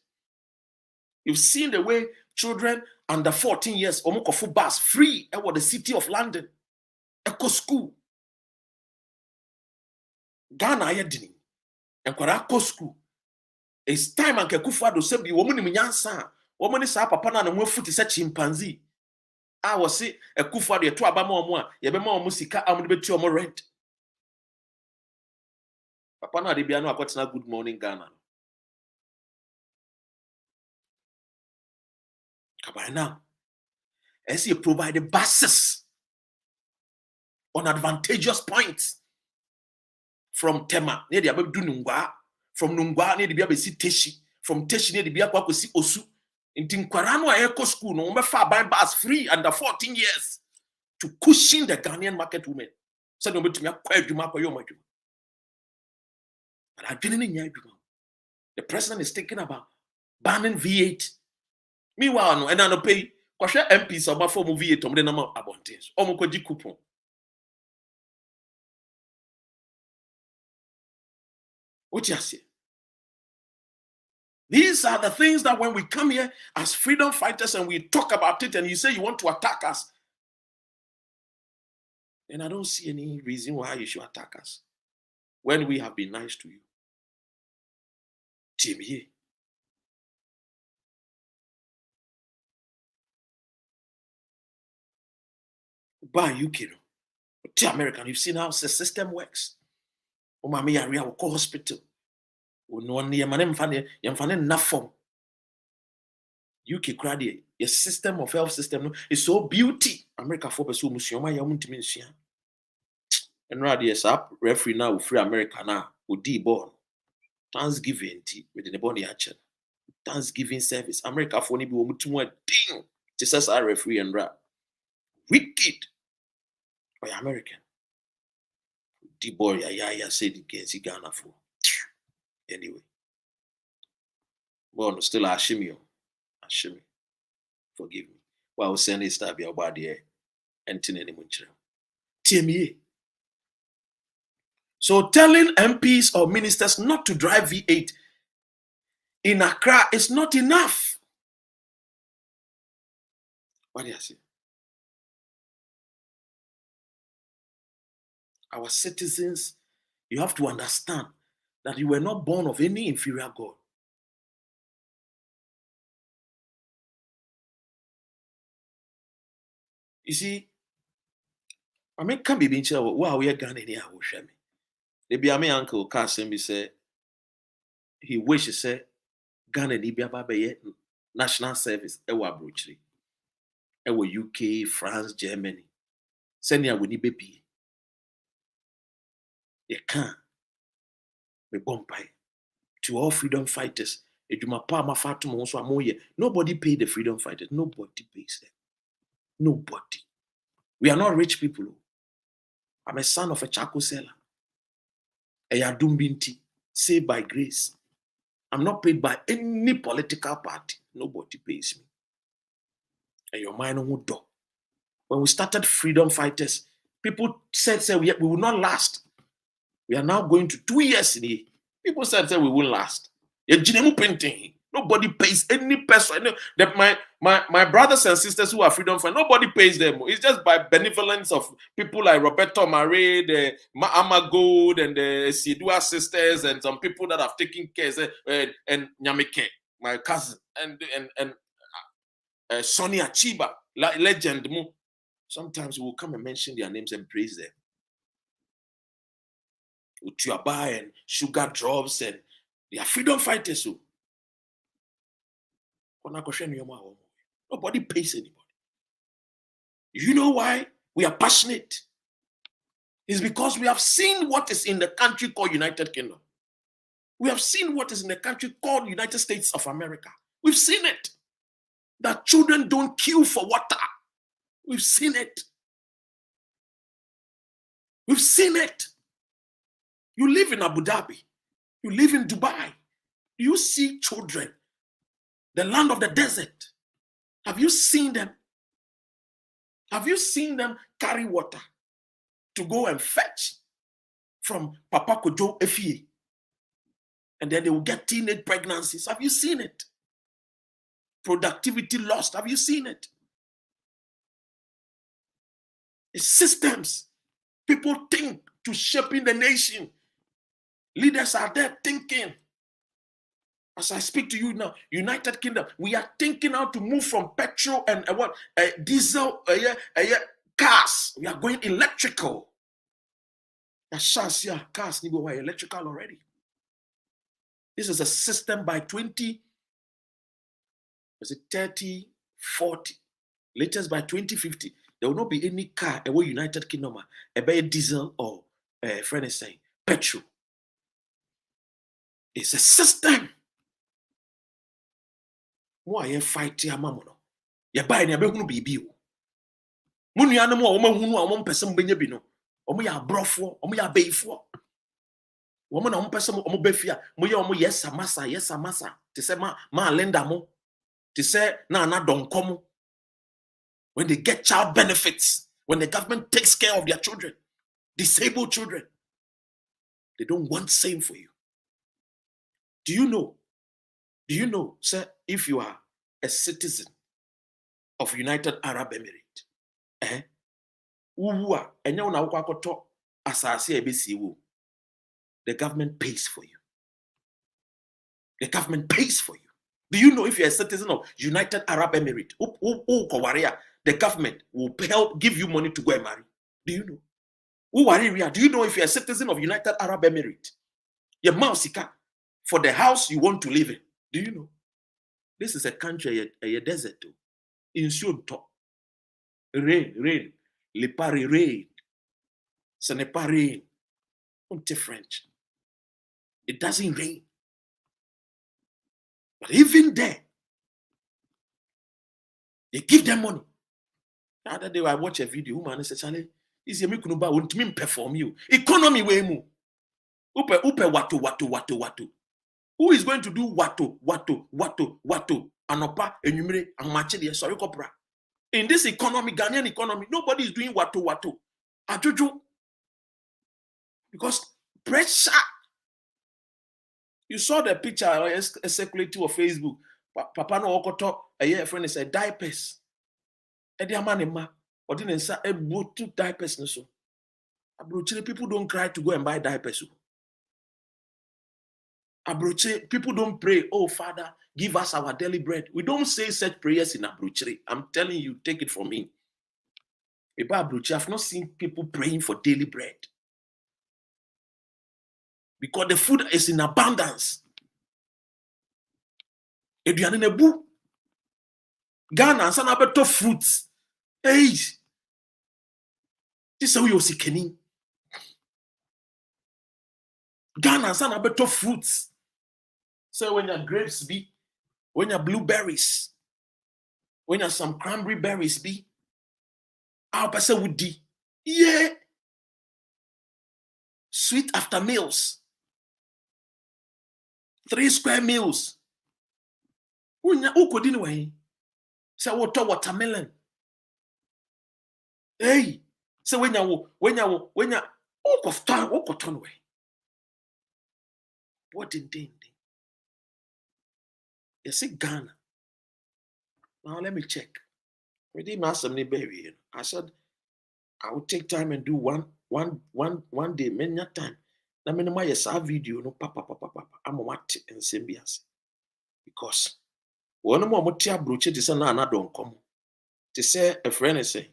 You've seen the way children under 14 years, omokofu bus free at the city of London, eco school. Ghana yedini, and Kwarako school. It's time and Kekufa do sebi woman in Yansa, woman is a papa and one foot is a chimpanzee. I was say a kufa de to abama mo yebema musika amudebeti omo rent. Papa na de bia no akotena good morning Ghana. By now, as you provide the buses on advantageous points from Tema, near the Abedu Nungwa, from Nungwa, near the Biabesi Teshi, from Teshi near the Biakwasi Osu, in Tinkwarano Eco School, no far buying bus free under 14 years to cushion the Ghanaian market women. So no to me acquire you mark or your maju. But I didn't in the president is thinking about banning V8. Meanwhile, no, and I no pay. Kwashe MPs of my form of V8 on the number of abundance. Omokoji coupon. What you say? These are the things that when we come here as freedom fighters and we talk about it and you say you want to attack us, then I don't see any reason why you should attack us when we have been nice to you. Timmy. By UK, to American, you've seen how the system works. Oh, mommy, I will call hospital. No one near my name, enough form. UK crowd, your system of health system is so beauty. America for pursue Musioma, Yamuntiminsia. And rather, yes, up referee now, free America now, with D born. Thanksgiving with the body action. Thanksgiving service. America for any be one thing. Jesus are referee and rap. Wicked. By American. The boy, ya said against Ghana for. Anyway. Well, still Ashimi. Forgive me. Well, I was saying this time about the Anthony Munchra. TME. So telling MPs or ministers not to drive V8 in Accra is not enough. What do you say? Our citizens, you have to understand that you were not born of any inferior God. You see, I mean, can't be being sure wow, we are Ghana here. They be my uncle Kasim say he wishes say Ghana ni be national service ewa brochri ewa UK, France, Germany. Send ya we ni baby. You can't be bumpy to all freedom fighters. Nobody pay the freedom fighters. Nobody pays them. Nobody. We are not rich people. I'm a son of a charcoal seller. Eyadumbinti, saved by grace. I'm not paid by any political party. Nobody pays me. And your mind won't do. When we started Freedom Fighters, people said we will not last. We are now going to 2 years in here. People said we won't last. Nobody pays any person. My brothers and sisters who are freedom fighters, nobody pays them. It's just by benevolence of people like Roberto Mare, the Ama Gold, and the Sidua sisters, and some people that have taken care, and Nyamike, my cousin, and Sonny Achiba, legend. Sometimes we will come and mention their names and praise them. Utuaba and Sugar Drops, and they are freedom fighters. Nobody pays anybody. You know why we are passionate? It's because we have seen what is in the country called United Kingdom. We have seen what is in the country called United States of America. We've seen it. That children don't queue for water. We've seen it. We've seen it. You live in Abu Dhabi. You live in Dubai. You see children. The land of the desert. Have you seen them? Have you seen them carry water to go and fetch from Papa Kojo Efie? And then they will get teenage pregnancies. Have you seen it? Productivity lost. Have you seen it? It's systems. People think to shaping the nation. Leaders are there thinking. As I speak to you now, United Kingdom, we are thinking how to move from petrol and diesel cars. We are going electrical. Cars need electrical already. This is a system by 20, 30, 40. Latest by 2050, there will not be any car away United Kingdom a diesel or friend is saying petrol. It's a system. Why you fight your mamono? You buy ne behunu bibi o. Munu ya no mo o mahunu a mo mpese mbenya bi no. Omo ya brofo, omo ya beifo. Womo na mo mpese mo befia, mo ye omo yes amasa. Te say ma lenda mo. Te say na donkomo. When they get child benefits, when the government takes care of their children, disabled children, they don't want same for you. Do you know, sir, if you are a citizen of United Arab Emirates, the government pays for you. The government pays for you. Do you know if you're a citizen of United Arab Emirates, the government will help give you money to go and marry? Do you know? Do you know if you're a citizen of United Arab Emirates, your mousika for the house you want to live in? Do you know? This is a country, a desert. In Sunto. Rain. Le pari rain. Ce n'est pas rain. Unte French. It doesn't rain. But even there, they give them money. The other day I watched a video, woman said, Charlie, is a mikunuba won't mean perform you. Economy way mu. Upe watu. Who is going to do watu? Anopa, enumere, amachidi, sorry, copra. In this economy, Ghanaian economy, nobody is doing watu. Ajuju. Because pressure. You saw the picture circulating on Facebook. Papa no okoto, a friend is a diapers. Ediamanima, or didn't say a two diapers. No so. People don't cry to go and buy diapers. Abroche, people don't pray, oh Father, give us our daily bread. We don't say such prayers in Abroche. I'm telling you, take it from me. About Abroche, I've not seen people praying for daily bread. Because the food is in abundance. Ghana and some better fruits. Hey, this is how you see Kenny. Ghana and some better fruits. So when your grapes be, when your blueberries, when your some cranberry berries be, our person would be. Yeah. sweet after meals. 3 square meals. Uko dini way. Say watermelon. Hey, say when you uko ton way. What in day? You see Ghana. Now let me check. We didn't ask them baby. I said I will take time and do one day, many time. Na me no yes video no papa. I'm what and symbias. Because one more motia broche to say na don't come. To say a friend is say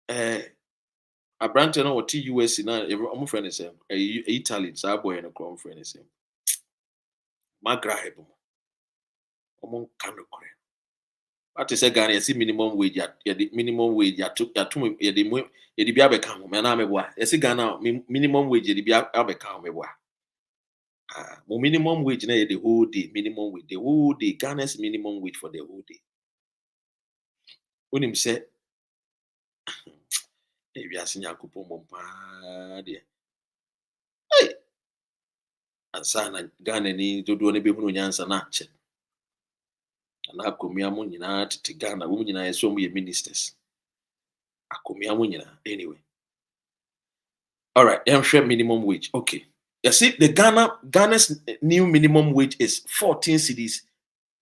a branch no what US na every friend is say Italy so boy no come friend is say magra hebo. Omo kan no kore. What is a Ghana you see minimum wage ya the minimum wage ya to ya the bia be kan me na me boa. You see Ghana minimum wage the bia be kan me boa. Minimum wage na the whole day minimum wage the whole day Ghana's minimum wage for the whole day. When him say e wi ase Yakupon mompa de. Hey, ansa na Ghana ni dodo ne be hunu nyansa na che. Na akomia mo nyina tete Ghana wo nyina yeso mo ye ministers. Akomia mo nyina anyway. All right, share minimum wage. Okay. You see, Ghana's new minimum wage is 14 cedis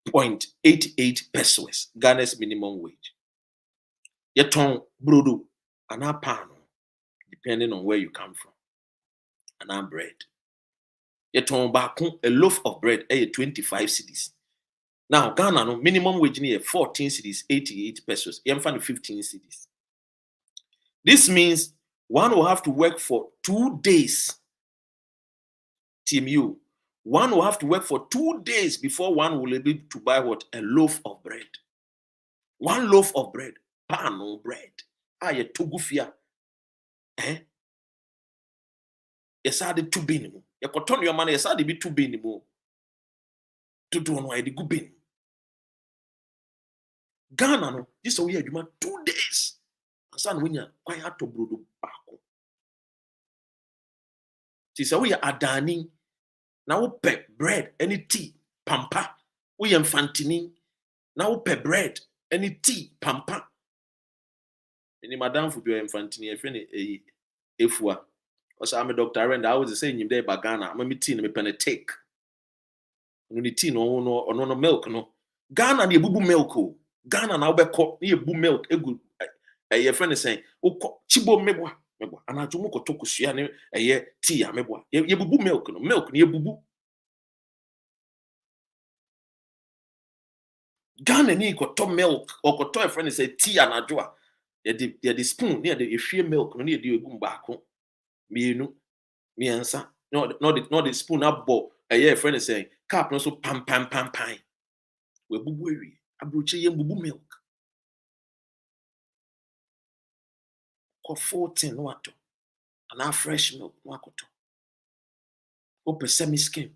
0.88 pesos. Ghana's minimum wage. Yeton brodo and a pan, depending on where you come from. And a bread. Yeton bakun a loaf of bread 25 cedis. Now Ghana no minimum wage near 14 cedis 88 pesos. Yemfan 15 cedis. This means one will have to work for 2 days. Team U. One will have to work for 2 days before one will be able to buy what? A loaf of bread. One loaf of bread. Pan of bread. Aye togufia. Yes, I did 2 bin. You could turn your money, yes, I did be 2 bin more. To do on why the good bin. Ghana, no, this is a weird 2 days. San winya, why had to brood back. This is a way adani. Now pe bread, any tea, pampa. We infantini. Now pe bread, any tea, pampa. Any madam for your infantini, if any efua. Because I'm a doctor, and I was saying you there bagana. I'm a tea, me pen take. No tea, no milk, no. Ghana ni bubu milk. Ghana na be ko ni bubu milk. Egu. Your friend is saying, "Oh, chibo meboa." And I don't want to talk to you. Tea, meboa. Ye bubu milk, no milk, ni bubu. Ghana ni ko to milk or ko to a friend say tea and adwa. Ye the spoon near the share milk no near the egum baako. Mienu miensa no the spoon up bo a friend is saying cap no so pam. We bubu ewi abroche ye bubu milk. Ko 14 no ato. And fresh milk no akoto. Ope semi skim.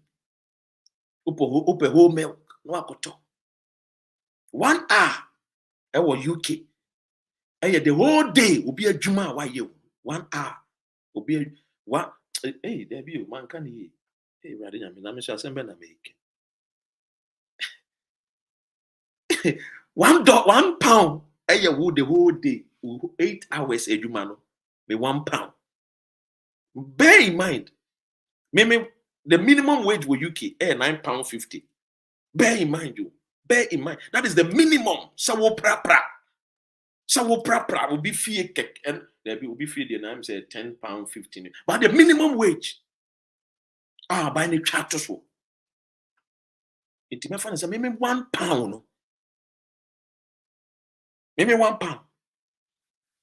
Ope whole milk no akoto. 1 hour ewo UK. The whole day will be a juma why you 1 hour will be what hey there be man can he hey rather than me shall send na make £1 the whole day 8 hours a juma no me £1. Bear in mind me the minimum wage for UK £9.50. Bear in mind that is the minimum. So pra will be fee cake and there will be fee the name say £10.15. But the minimum wage by any charters wo. It may find say maybe £1. Maybe £1.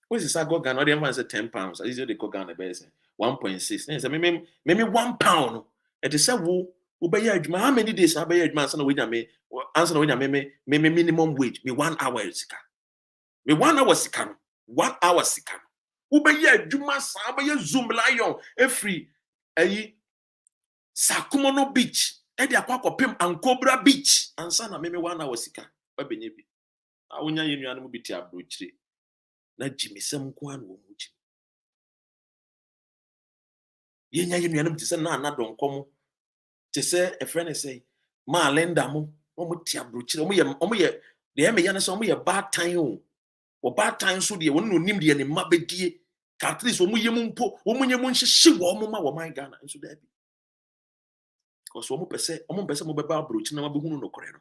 What is that go Ghana? The man say £10. As they call Ghana base 1.6. Say maybe £1. It is say wo be adwuma. How many days I be adwuma answer no we me answer no we me minimum wage me 1 hour sika. Me 1 hour sika no 1 hour sika. Wo be adwuma sa be zoom lion every Sakumono beach. Edi akwa pim Ankobra beach. Ansa na meme 1 hour sika. Ba benye bi. Awonya yenu anu bi ti abrochire. Na jimisem ko anu wo muji. Yenya yenuanum te se na anadon komo. Te se a friend say, ma lenda mo, omo ti abrochire, omo ye de me yana se omo ye bad time o. O bad time so de won no nim de ne mabedie. Ka at least omo yemu mpo, omo nyemu nhye wo omo ma wo man Ghana nso da bi. Because omo pese mo beba abrochire na mabehunu no kore no.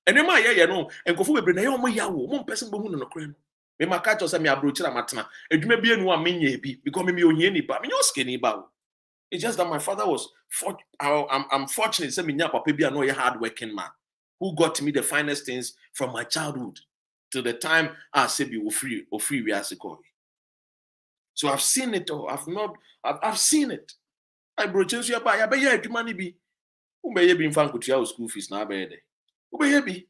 Ene ma ye no, enkofo bebre na ye omo yawo, omo pese mo behunu no kore no. Me maka cho se me abrochire amatena. Edwuma bi enu a menye bi because me ohie ni ba. Me no skeni ba. It's just that my father was I'm fortunate say me nya papa bi no hard working man who got me the finest things from my childhood till the time I say be free we are secure. So I've seen it all. I've seen it. I broach you ba ya be ya adwuma ni bi. Who be ye bi mfa nkotua school fees na be dey. Who be ye bi?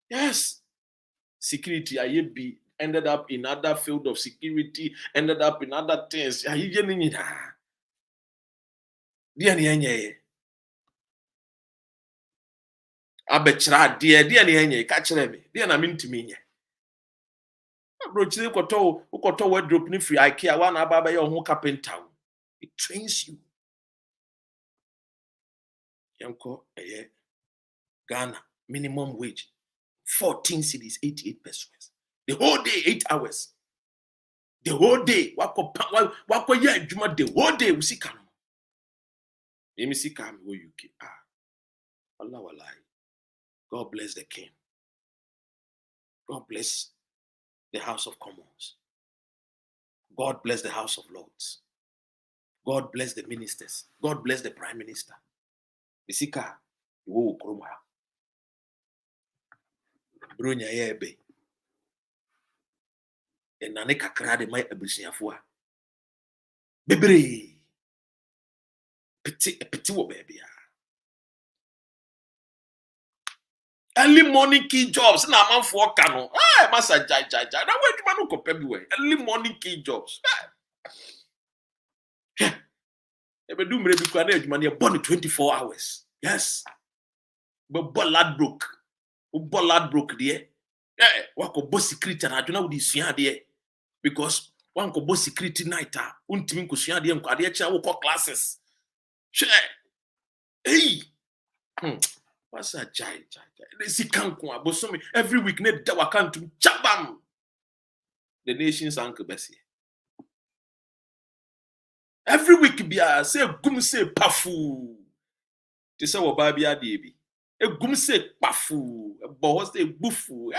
Yes. Security I be ended up in other field of security, ended up in other things. Aye je ni nyina. Dia ni enye. Abechra dia ne enye ka kire me. Dia na mintimi nye. Abrochire koto wardrobe ni free IKEA wa na aba ye ho carpenter. It trains you. Yanko Ghana minimum wage 14 cedis 88 pesos. The whole day 8 hours. The whole day wako ye adwuma the whole day usika no. Emi sika me wo UK. Allah wallahi. God bless the king. God bless the House of Commons. God bless the House of Lords. God bless the ministers. God bless the Prime Minister. Isika, wo kroma. Bronya yebe. Enane kakra de mai abusiafo a. Bebre. Peti wo baby. Early morning key jobs na man for kano. Masa jai. Na we dwuma no kopa bi we. Early morning key jobs. Ebe do mre bi kwa na adwuma na born 24 hours. Yes. But bollard broke. Bollard broke there. Wako bo security na adwuna wo di sua there. Because one ko bo security night untimi ko sua there nko ade kira wo classes. Hey. What's a jai? Every week, chabam. The nation's uncle Bessie. Every week, be a say gum say pafu. To say what baby a debi. A gum say pafu. A boss say bufu.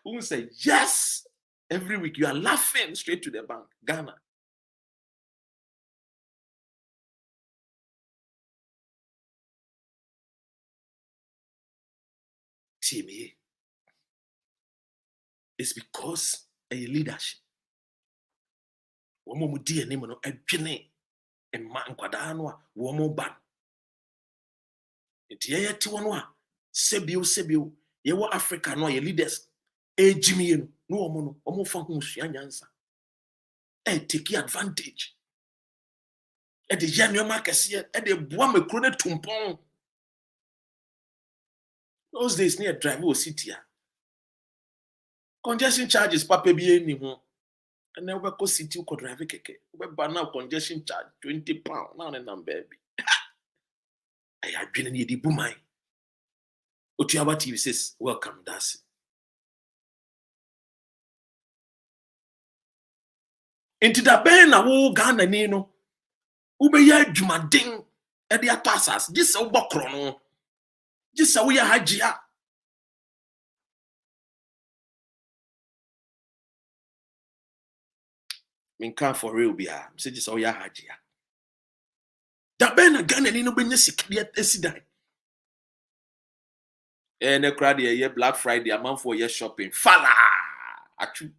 Who say yes? Every week you are laughing straight to the bank. Ghana. Timmy. It's because a leadership. Womo di anim no adwene emma nkwada no a womo ban. Enti ye ti wono a sebio ye wo Africa no ye leaders ejimi no womo no womo fa ho sua nyansa. Take advantage. The genuine kese the boa makro ne tumpon. Those days near drive o city. Congestion charges papa bi eni ho. And then we go city ko drive keke. We ban now congestion charge £20 now na baby. I adwene ne di bumai. Otuaba TV says welcome that's into the ben na wo Ghana ni no. Ube ya adwumaden e de atasas. Gisa wo bokro no. Gisa wo ya hajia. Minka for real bia. Say gisa wo ya hajia. Da ben na Ghana ni no benye sikria esidan. Ne crowd ye Black Friday a man for year shopping. Fala. Achu.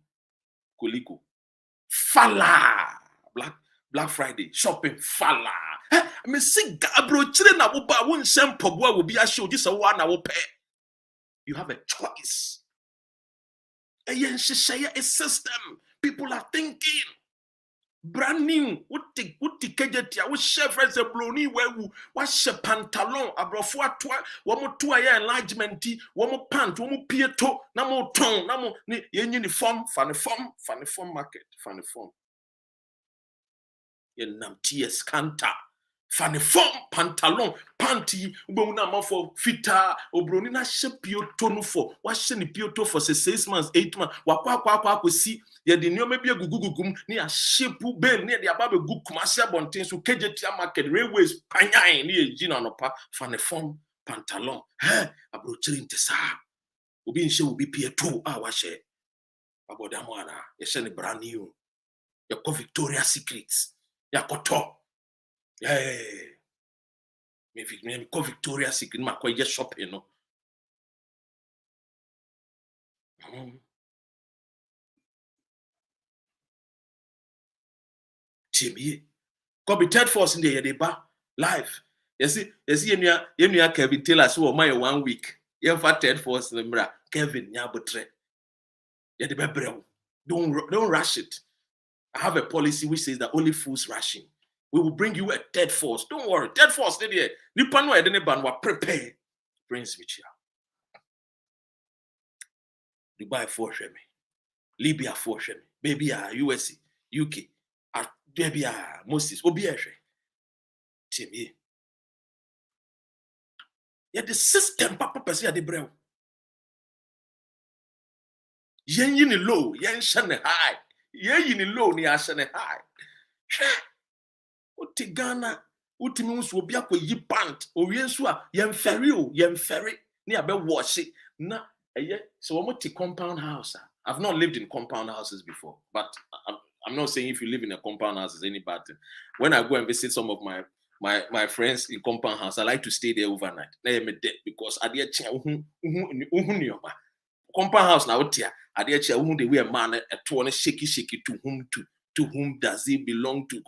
Koliko. Fala. Black Friday shopping fala. Me see Gabriel chire na wo ba wo nsem poboa wo bi a show this one na wo pay. You have a choice. A system. People are thinking. Brand new. What kejetia? What chef friends a bloni wewu? What she pantalon? Abrofo atwa. Womo to ya enlargement. Womo pant. Womo pieto. Namo ton. Namo ni uniform. Funny form market. Funny form. Yenam TS Kanta. Fane form pantalon panty ubona mafo fita obroni na hye pioto no for wa hye ne pioto for 6 months 8 months wakwa akosi ye de nioma bi agugugugum ne ya shepu bel ne de aba be gukuma ase abonten so kejetia market railways panyan ne ye gina no pa fane form pantalon abrochiri ntesa obi nhye obi pieto wa hye abodamo ana ye hye ne brand new ye ko Victoria's Secrets ya koto me call Victoria's Secret ma kwa just shopping no. Timmy, go be third force in the deba life. You see you Kevin Taylor so my 1 week. You have third force in the Kevin Nyabotre. You the don't rush it. I have a policy which says that only fools rushing. We will bring you a third force. Don't worry. Third force, Nipa no edene ban wa prepare. Prince Michia. Dubai for me. Libya for me. Baby USA, UK. Baby Moses. Obi ehwe. Timie. Yeah, the system papa person ya de brew. Yen yi ni low, yen hye high. Yen yi ni low ni a hye high. Oti Ghana utimi nso obi akoyi pant owie nso a yemfere ni abe wash na so we moti compound house. I've not lived in compound houses before, but I'm not saying if you live in a compound house is any bad thing. When I go and visit some of my friends in compound house, I like to stay there overnight. Because I dear compound house now tia I dear the way a man a to shaky to whom does it belong to?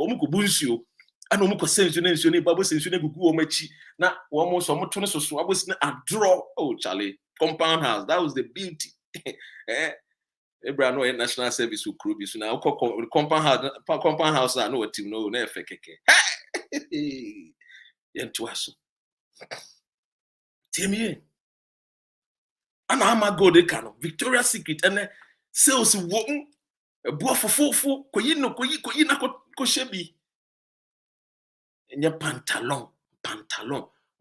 I know muko sensu na nsu ne babo sensu na gugu o machi na wo mo so moto ne so abos na adro. Oh Charlie, compound house, that was the beauty. Ebra no national service will crew so na compound house na no team no na efe keke yentu aso tiemi ana ama go de kano Victoria's Secret and sales wo bo fofofo koyi na ko shebi enye pantalon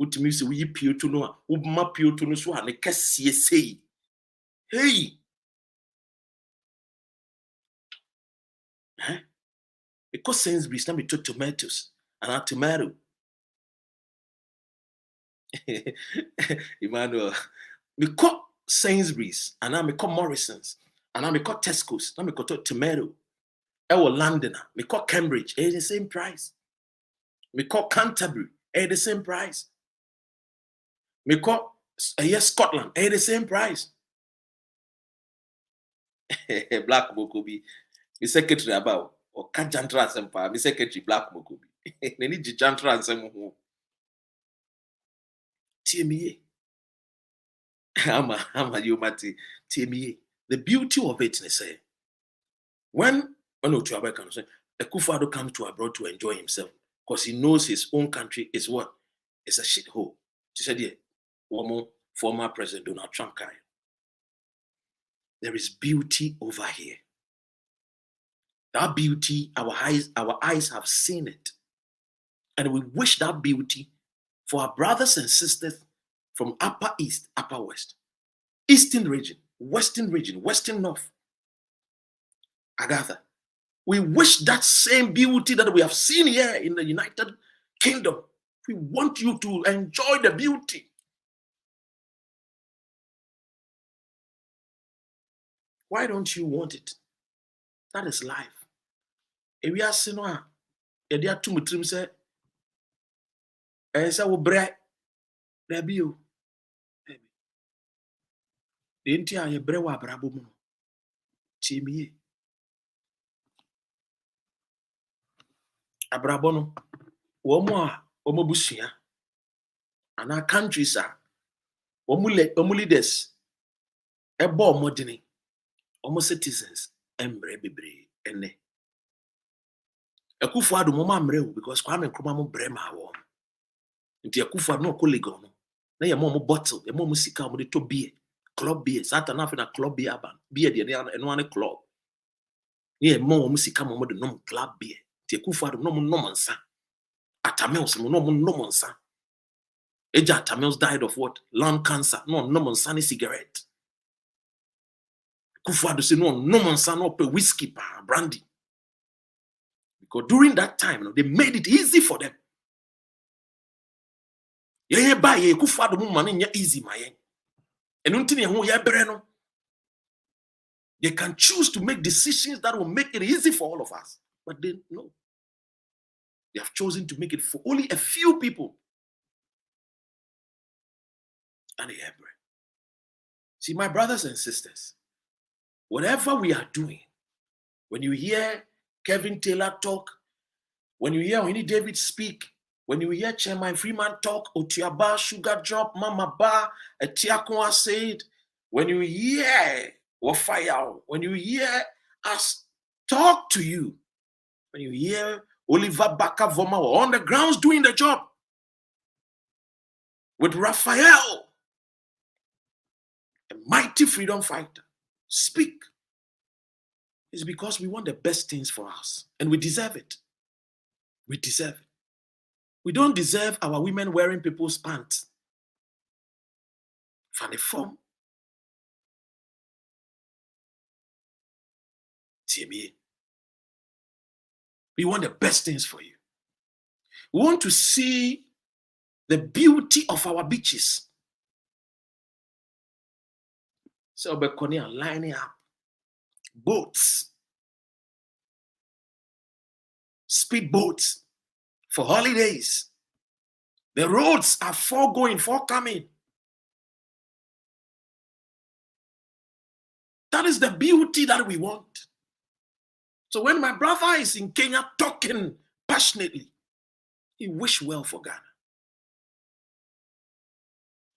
utimi se wi pioto no a ubma pioto no so ha ne kase sei hey because Sainsbury's na me to tomatoes and a tomato Emmanuel me call Sainsbury's and I me call Morrison's and I me call Tesco's na me call tomato London me call Cambridge the same price. Me call Canterbury, the same price. Me call Scotland, the same price. Black Mokobi, me secretary about or Kajantra Sempa, me secretary Black Mokobi. They need Jantra and Semu. TME. Ama you mati TME. The beauty of it, they say, when Akufo-Addo comes to abroad to enjoy himself, because he knows his own country is what? It's a shithole. She said, yeah, former President Donald Trump. There is beauty over here. That beauty, our eyes have seen it. And we wish that beauty for our brothers and sisters from Upper East, Upper West, Eastern region, Western North. Agatha. We wish that same beauty that we have seen here in the United Kingdom. We want you to enjoy the beauty. Why don't you want it? That is life. If we are seeing there are two mutrim say, "Esa wo bre, rebi o, rebi." The entire ye bre wa brabo mo, chimiye. Abrabono, womo busia, and our countries are leaders, ebo modini, citizens, embre ene. Akufo-Addo mama mreu because Kwame Nkrumah mo brema wo. Nti Akufo-Addo no colleague no. Na ye mo bottle, ye mo sika mo de to beer, club beer, Satan na na club beer ban. Beer de eno ane club. Ye mo sika mo de nom club beer. Ti Akufo-Addo no nonsense. Atamils no nonsense. Eja Atamils died of what? Lung cancer. No nonsense cigarette. Akufo-Addo say no nonsense no pe whiskey brandy. Because during that time, they made it easy for them. Yeah, buy Akufo-Addo mo money easy my. And until you they can choose to make decisions that will make it easy for all of us. But they no. They have chosen to make it for only a few people. And they have bread. See, my brothers and sisters, whatever we are doing, when you hear Kevin Taylor talk, when you hear Winnie David speak, when you hear Chairman Freeman talk, Otiaba, Sugar Drop, Mama Ba, Etiakwa said, when you hear Wafaya, when you hear us talk to you, when you hear Oliver Baka Voma on the grounds doing the job with Raphael, a mighty freedom fighter, speak, it's because we want the best things for us and we deserve it. We deserve it. We don't deserve our women wearing people's pants. Funny form. TMA. We want the best things for you. We want to see the beauty of our beaches. So we're lining up boats, speedboats for holidays. The roads are foregoing, forthcoming. That is the beauty that we want. So when my brother is in Kenya talking passionately, he wish well for Ghana.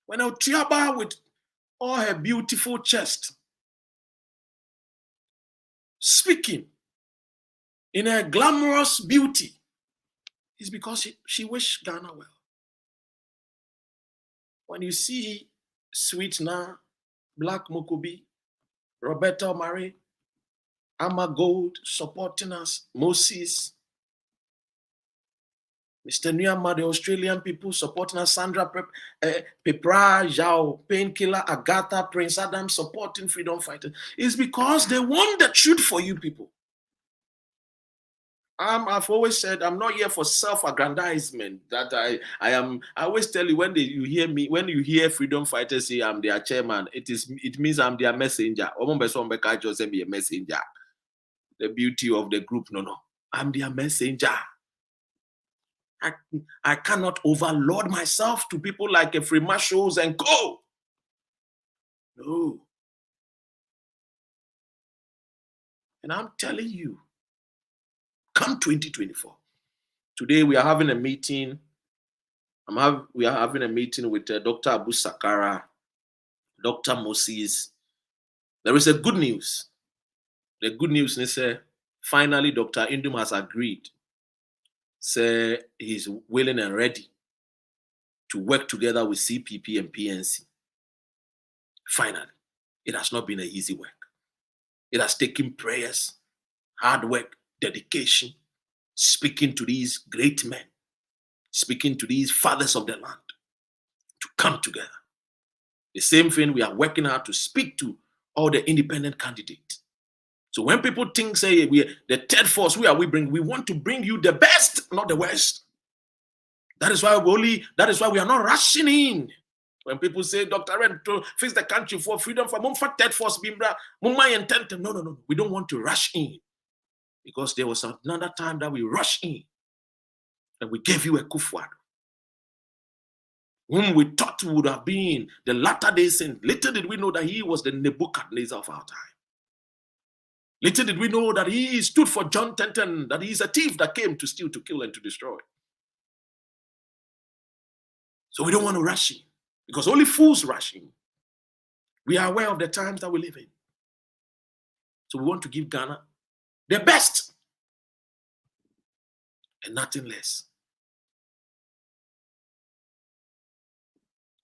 When Otiaba with all her beautiful chest, speaking in her glamorous beauty, it's because she wished Ghana well. When you see Sweetener, Black Mukubi, Roberta Omari, Amma Gold supporting us, Moses, Mr. Nuyama, the Australian people supporting us, Sandra Pepra, Zhao, Painkiller, Agatha, Prince Adam supporting freedom fighters. It's because they want the truth for you people. I've always said I'm not here for self-aggrandizement. That I always tell you when you hear me, when you hear freedom fighters say I'm their chairman, it means I'm their messenger. Just be a messenger. The beauty of the group, no. I'm their messenger. I cannot overload myself to people like a free marshals and co. No. And I'm telling you, come 2024. Today we are having a meeting. We are having a meeting with Dr. Abu Sakara, Dr. Moses. There is a good news. The good news is finally Dr. Indum has agreed. Say he's willing and ready to work together with CPP and PNC. Finally, it has not been an easy work. It has taken prayers, hard work, dedication, speaking to these great men, speaking to these fathers of the land to come together. The same thing we are working hard to speak to all the independent candidates. So when people think, say, we the third force, we want to bring you the best, not the worst. That is why we are not rushing in. When people say, Dr. Ren, to fix the country for freedom, for third force, no. We don't want to rush in. Because there was another time that we rushed in and we gave you a Akufo-Addo, whom we thought would have been the latter-day saint. Little did we know that he was the Nebuchadnezzar of our time. Little did we know that he stood for John 10:10, that he is a thief that came to steal, to kill, and to destroy. So we don't want to rush in, because only fools rush in. We are aware of the times that we live in. So we want to give Ghana the best and nothing less.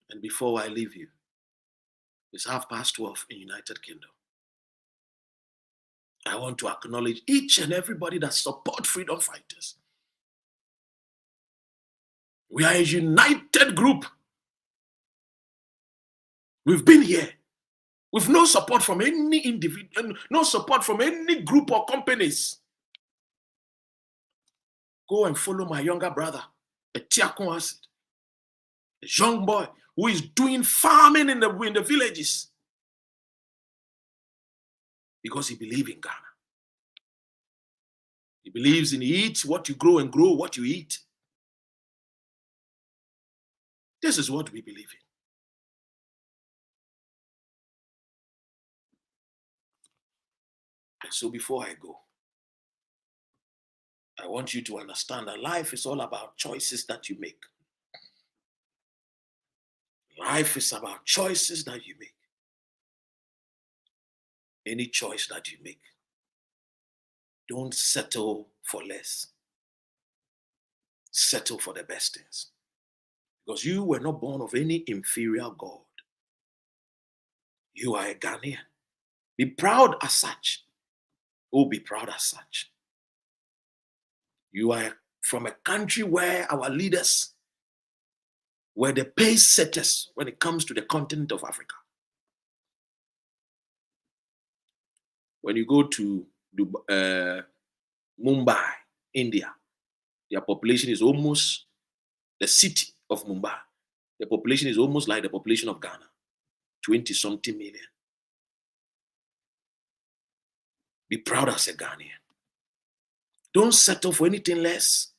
And before I leave you, it's 12:30 in United Kingdom. I want to acknowledge each and everybody that support freedom fighters. We are a united group. We've been here with no support from any individual, no support from any group or companies. Go and follow my younger brother, Etiakon Acid, a young boy who is doing farming in the villages because he believes in Ghana. He believes in eat what you grow and grow what you eat. This is what we believe in. And so before I go, I want you to understand that life is all about choices that you make. Life is about choices that you make. Any choice that you make, don't settle for less. Settle for the best things. Because you were not born of any inferior God. You are a Ghanaian. Be proud as such. Oh, be proud as such. You are from a country where our leaders were the pace setters when it comes to the continent of Africa. When you go to Mumbai, India, their population is almost the city of Mumbai. The population is almost like the population of Ghana, 20-something million. Be proud as a Ghanaian. Don't settle for anything less.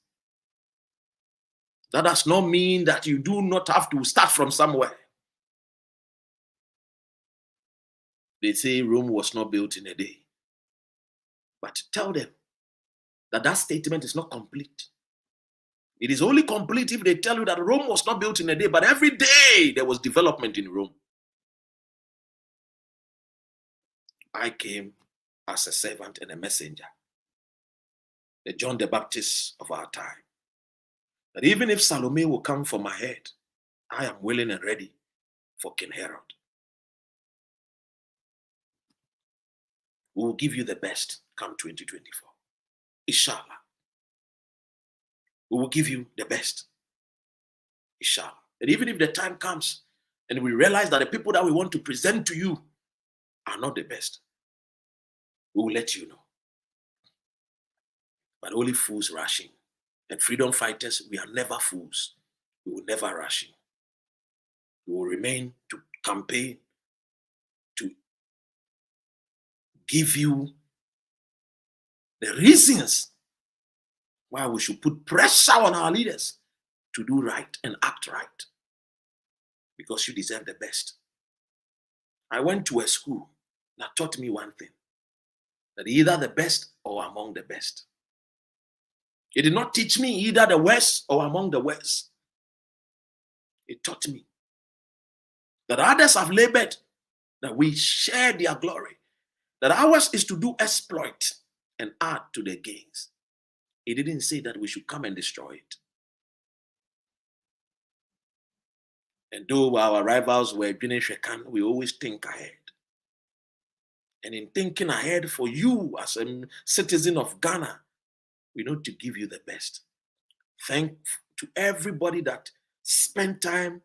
That does not mean that you do not have to start from somewhere. They say Rome was not built in a day. But tell them that that statement is not complete. It is only complete if they tell you that Rome was not built in a day, but every day there was development in Rome. I came as a servant and a messenger, the John the Baptist of our time. That even if Salome will come for my head, I am willing and ready for King Herod. We will give you the best come 2024. Inshallah. We will give you the best. Inshallah. And even if the time comes and we realize that the people that we want to present to you are not the best, we will let you know. But only fools rushing. And freedom fighters, we are never fools. We will never rush in. We will remain to campaign, to give you the reasons why we should put pressure on our leaders to do right and act right. Because you deserve the best. I went to a school that taught me one thing, that either the best or among the best. It did not teach me either the worst or among the worst. It taught me that others have labored, that we share their glory, that ours is to do exploit and add to their gains. It didn't say that we should come and destroy it. And though our rivals were Guinea Shekan, we always think ahead. And in thinking ahead for you as a citizen of Ghana, we need to give you the best. Thank to everybody that spent time,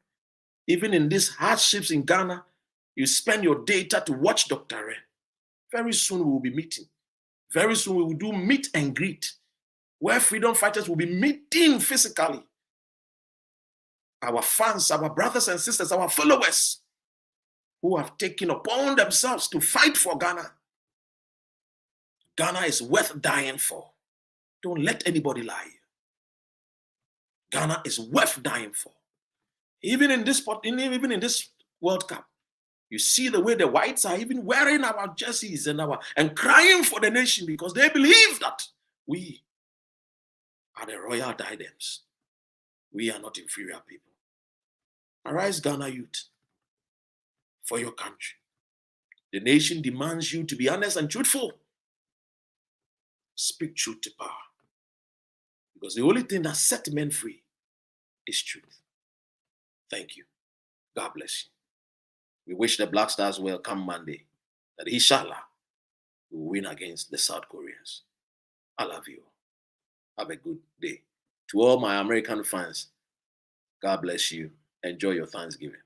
even in these hardships in Ghana, you spend your data to watch Dr. Ren. Very soon we will be meeting. Very soon we will do meet and greet, where freedom fighters will be meeting physically. Our fans, our brothers and sisters, our followers who have taken upon themselves to fight for Ghana. Ghana is worth dying for. Don't let anybody lie. Ghana is worth dying for. Even in this World Cup, you see the way the whites are even wearing our jerseys and crying for the nation because they believe that we are the royal diadems. We are not inferior people. Arise, Ghana youth, for your country. The nation demands you to be honest and truthful. Speak truth to power. Because the only thing that sets men free is truth. Thank you. God bless you. We wish the Black Stars will come Monday. That inshallah, we will win against the South Koreans. I love you. Have a good day. To all my American fans, God bless you. Enjoy your Thanksgiving.